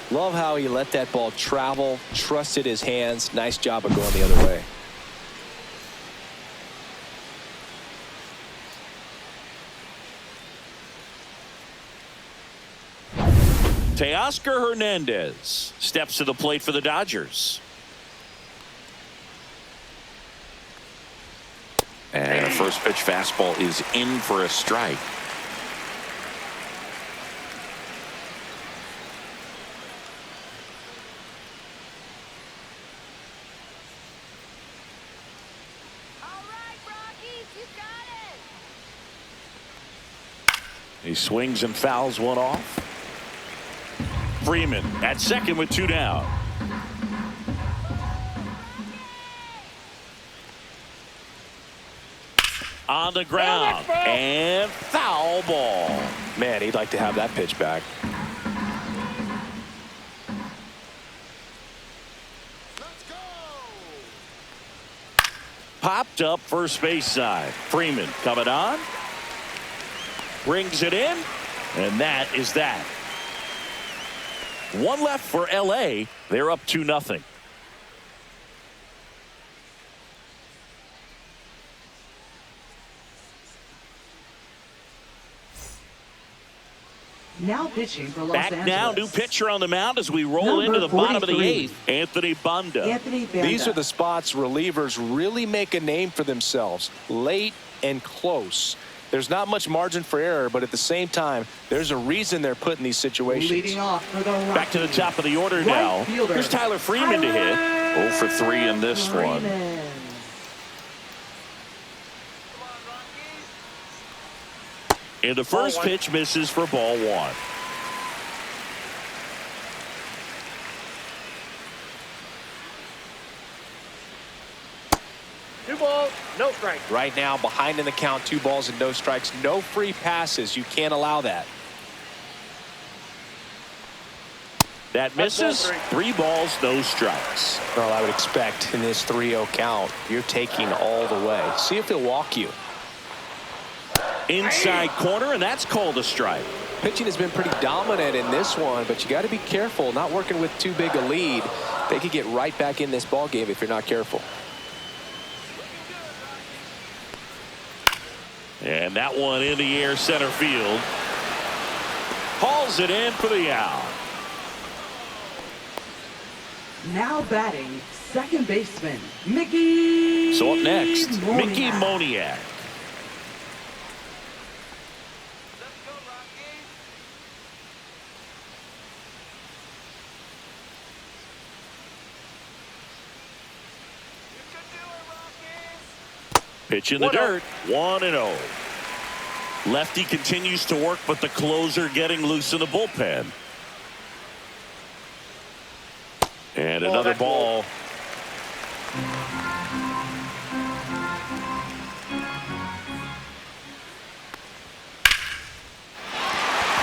Love how he let that ball travel, trusted his hands. Nice job of going the other way. Teoscar Hernandez steps to the plate for the Dodgers. And a first pitch fastball is in for a strike. All right, Rockies, you got it. He swings and fouls one off. Freeman at second with 2 down. On the ground and foul ball. Man, he'd like to have that pitch back. Let's go. Popped up first base side. Freeman coming on. Brings it in. And that is that. 1 left for L.A. They're up 2-0. Now pitching for Los Back Angeles. now, new pitcher on the mound as we roll Number into the bottom of the 43. 8th. Anthony Banda. These are the spots relievers really make a name for themselves. Late and close. There's not much margin for error, but at the same time, there's a reason they're put in these situations. Leading off for the Rockies. Back to the top of the order Right now. fielder, Here's Tyler Freeman to hit. 0 for 3 in this one. Freeman. And the first pitch misses for ball 1. Two balls, no strike. Right now, behind in the count, 2 balls and no strikes. No free passes. You can't allow that. That misses. 3 balls, no strikes. Well, I would expect in this 3-0 count, you're taking all the way. See if he'll walk you. Inside corner, and that's called a strike. Pitching has been pretty dominant in this one, but you got to be careful. Not working with too big a lead. They could get right back in this ball game if you're not careful. And that one in the air center field. Hauls it in for the out. Now batting, second baseman, Mickey. So up next, Moniak. Mickey Moniak. Pitch in the dirt. 1-0. Lefty continues to work, but the closer getting loose in the bullpen. And another ball.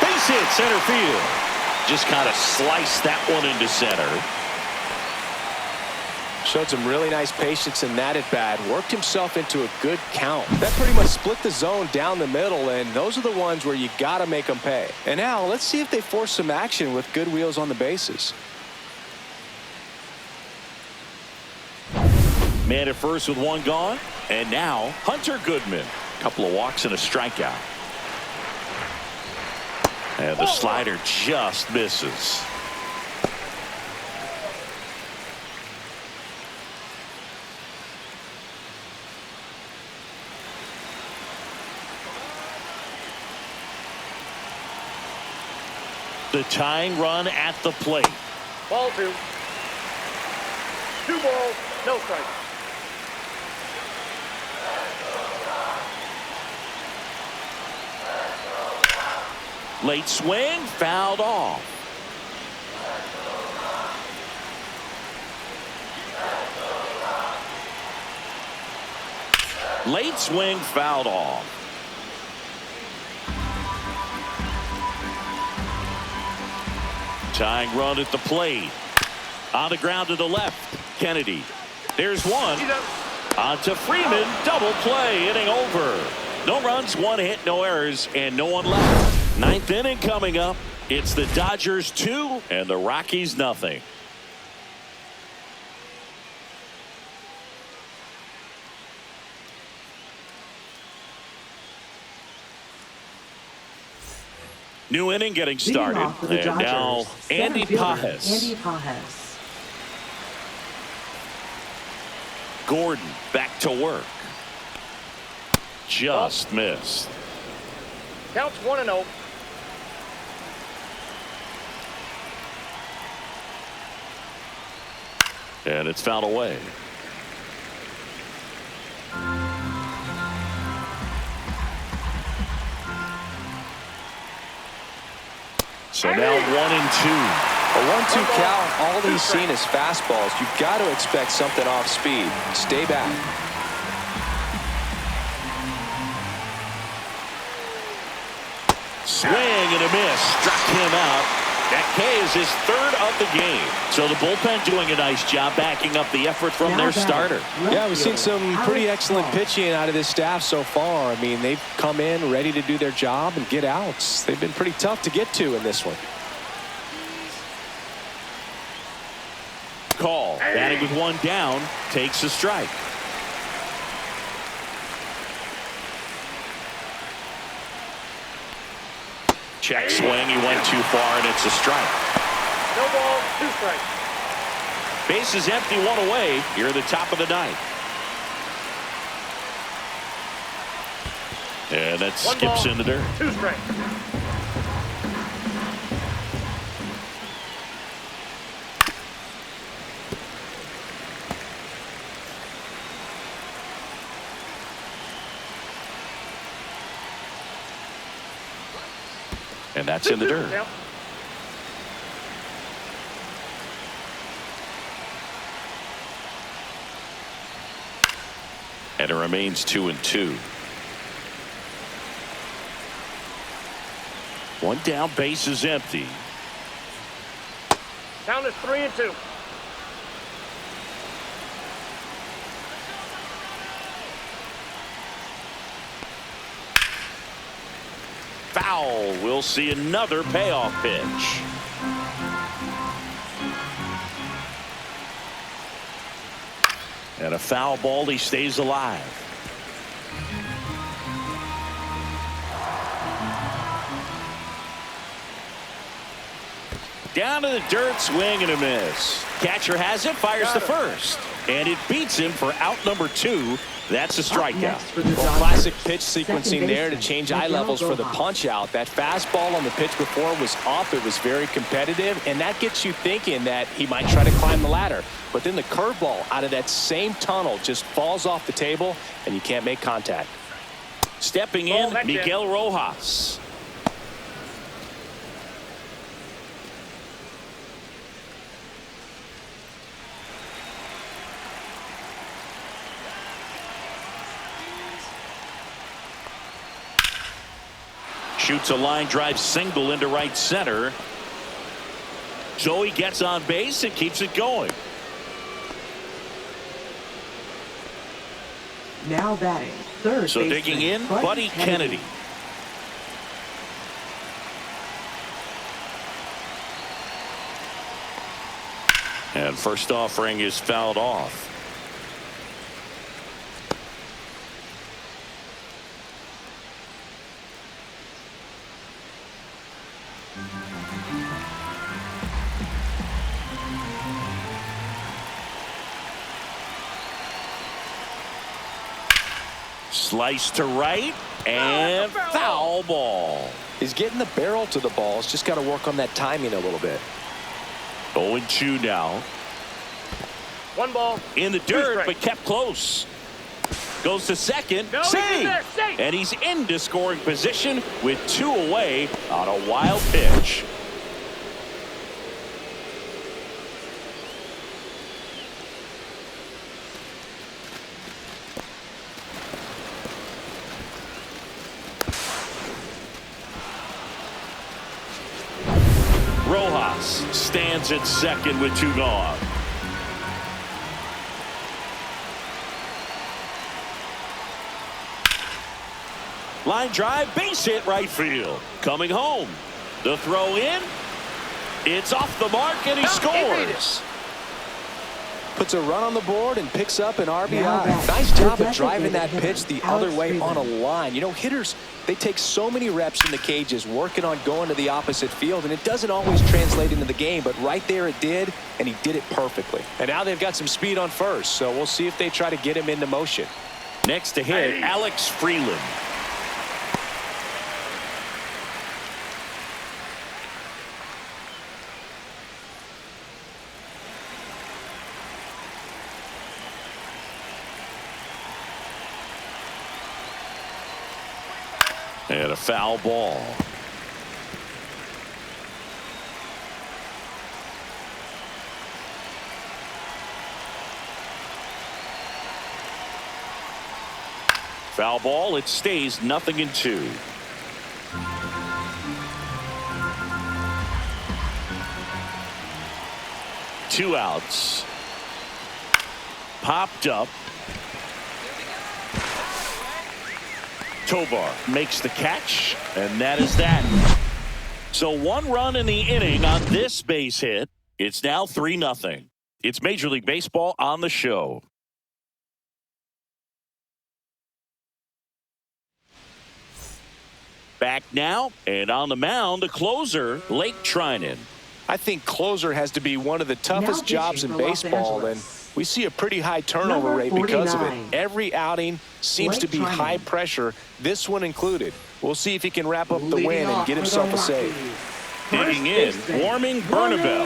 Base hit, center field. Just kind of sliced that one into center. Showed some really nice patience in that at bat. Worked himself into a good count. That pretty much split the zone down the middle, and those are the ones where you got to make them pay. And now let's see if they force some action with good wheels on the bases. Man at first with one gone. And now Hunter Goodman. Couple of walks and a strikeout. And the slider just misses. The tying run at the plate. Ball 2. 2 balls, no strikes. Late swing, fouled off. Late swing, fouled off. Tying run at the plate. On the ground to the left. Kennedy. There's one. On to Freeman. Double play. Inning over. No runs, 1 hit, no errors, and no one left. 9th inning coming up. It's the Dodgers 2 and the Rockies nothing. New inning getting started. And now Andy Pajes. Gordon back to work. Just missed. Counts 1-0. And it's fouled away. So now 1-2. A 1-2 count. All he's seen is fastballs. You've got to expect something off speed. Stay back. Swing and a miss. Struck him out. That K is his 3rd of the game. So the bullpen doing a nice job backing up the effort from their starter. Yeah, we've seen some pretty excellent pitching out of this staff so far. I mean, they've come in ready to do their job and get outs. They've been pretty tough to get to in this one. Call. Batting with one down. Takes a strike. Check swing. He went too far, and it's a strike. No ball, 2 strikes. Base is empty, 1 away. You're at the top of the 9th. And that skips in the dirt. 2 strikes. And that's in the dirt. Yep. And it remains 2-2. One down, base is empty. Count is 3-2. Foul. We'll see another payoff pitch. And a foul ball. He stays alive. Down to the dirt, swing and a miss. Catcher has it, fires to first. And it beats him for out number 2. That's a strikeout. Well, classic pitch sequencing there to change eye levels for the punch out. That fastball on the pitch before was up. It was very competitive, and that gets you thinking that he might try to climb the ladder. But then the curveball out of that same tunnel just falls off the table, and you can't make contact. Stepping in, Miguel Rojas. Shoots a line drive single into right center. Joey gets on base and keeps it going. Now batting, third So baseman, digging in, Buddy Kennedy. And first offering is fouled off. Slice to right and foul ball. He's getting the barrel to the ball. He's just got to work on that timing a little bit. 0-2 now. One ball. In the dirt, strikes. but kept close. Goes to second. No, he's in Save. there. Safe. And he's into scoring position with 2 away on a wild pitch. Rojas stands at second with 2 gone. Line drive, base hit right field. Coming home. The throw in. It's off the mark and he scores. Puts a run on the board and picks up an RBI. Now back, Nice job the of driving that designated pitch the hitter, other Alex way on a Freeman. line. You know, hitters, they take so many reps in the cages working on going to the opposite field, and it doesn't always translate into the game, but right there it did, and he did it perfectly. And now they've got some speed on first, so we'll see if they try to get him into motion. Next to hit, Alex Freeland. And a foul ball. Foul ball. It stays 0-2. Two outs. Popped up. Tovar makes the catch, and that is that. So 1 run in the inning on this base hit. It's now 3-0. It's Major League Baseball on the show. Back now, and on the mound, the closer, Lake Trinan. I think closer has to be one of the toughest Now jobs pitching in for Los baseball, and Angeles. we see a pretty high turnover Number rate because of it. 49. Every outing seems to be Blake Trinan. high pressure, this one included. We'll see if he can wrap up the Leading win and off get for himself the a save. Rockies. Digging First in, baseman, warming Bernabel.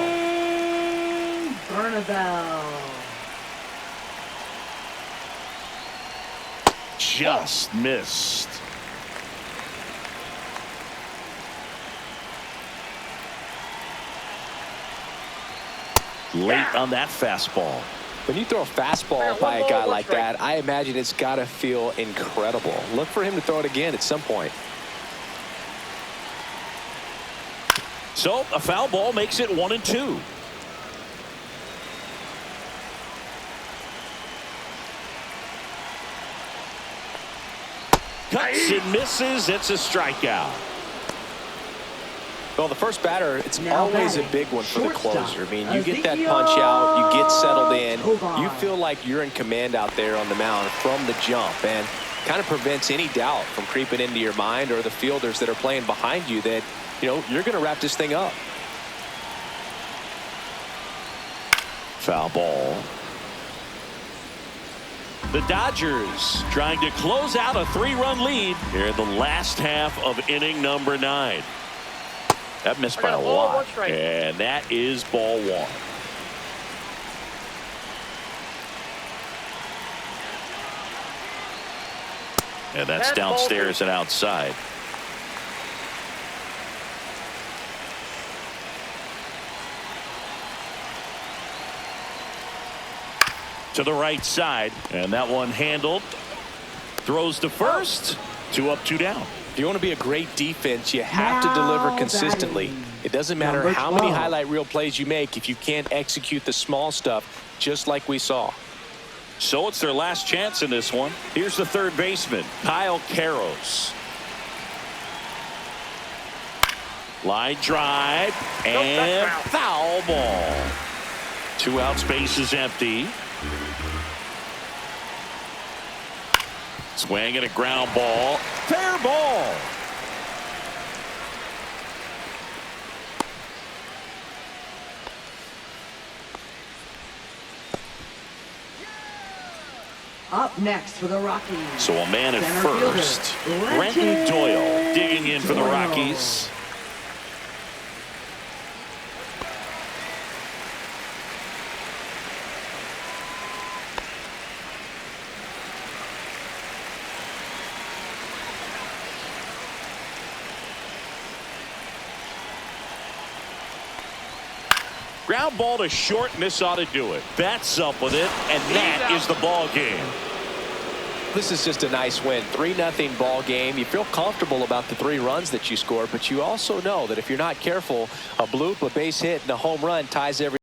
Bernabel. Just missed. Late on that fastball. When you throw a fastball by a guy like that, I imagine it's got to feel incredible. Look for him to throw it again at some point. So a foul ball makes it 1-2. Cuts and misses. It's a strikeout. Well, the first batter, it's Now always a batting, big one for the shortstop, closer. I mean, you get that Ezekiel punch out, you get settled in, Tovar. you feel like you're in command out there on the mound from the jump, and kind of prevents any doubt from creeping into your mind or the fielders that are playing behind you that, you know, you're going to wrap this thing up. Foul ball. The Dodgers trying to close out a 3-run lead here in the last half of inning number 9. That missed by a lot. And that is ball 1. And that's downstairs and outside. To the right side, and that one handled. Throws to first. 2 up, 2 down. If you want to be a great defense, you have to deliver consistently. It doesn't matter Number how many 12. highlight reel plays you make if you can't execute the small stuff, just like we saw. So it's their last chance in this one. Here's the third baseman, Kyle Karros. Line drive and foul ball. 2 outs, base is empty. Swing and a ground ball. Fair ball. Up next for the Rockies. So a man at Center first. fielder, Brenton Doyle digging in for the Rockies. Ground ball to short, and this ought to do it. Bats up with it, and that is the ball game. This is just a nice win. 3-0 ball game. You feel comfortable about the 3 runs that you scored, but you also know that if you're not careful, a bloop, a base hit, and a home run ties every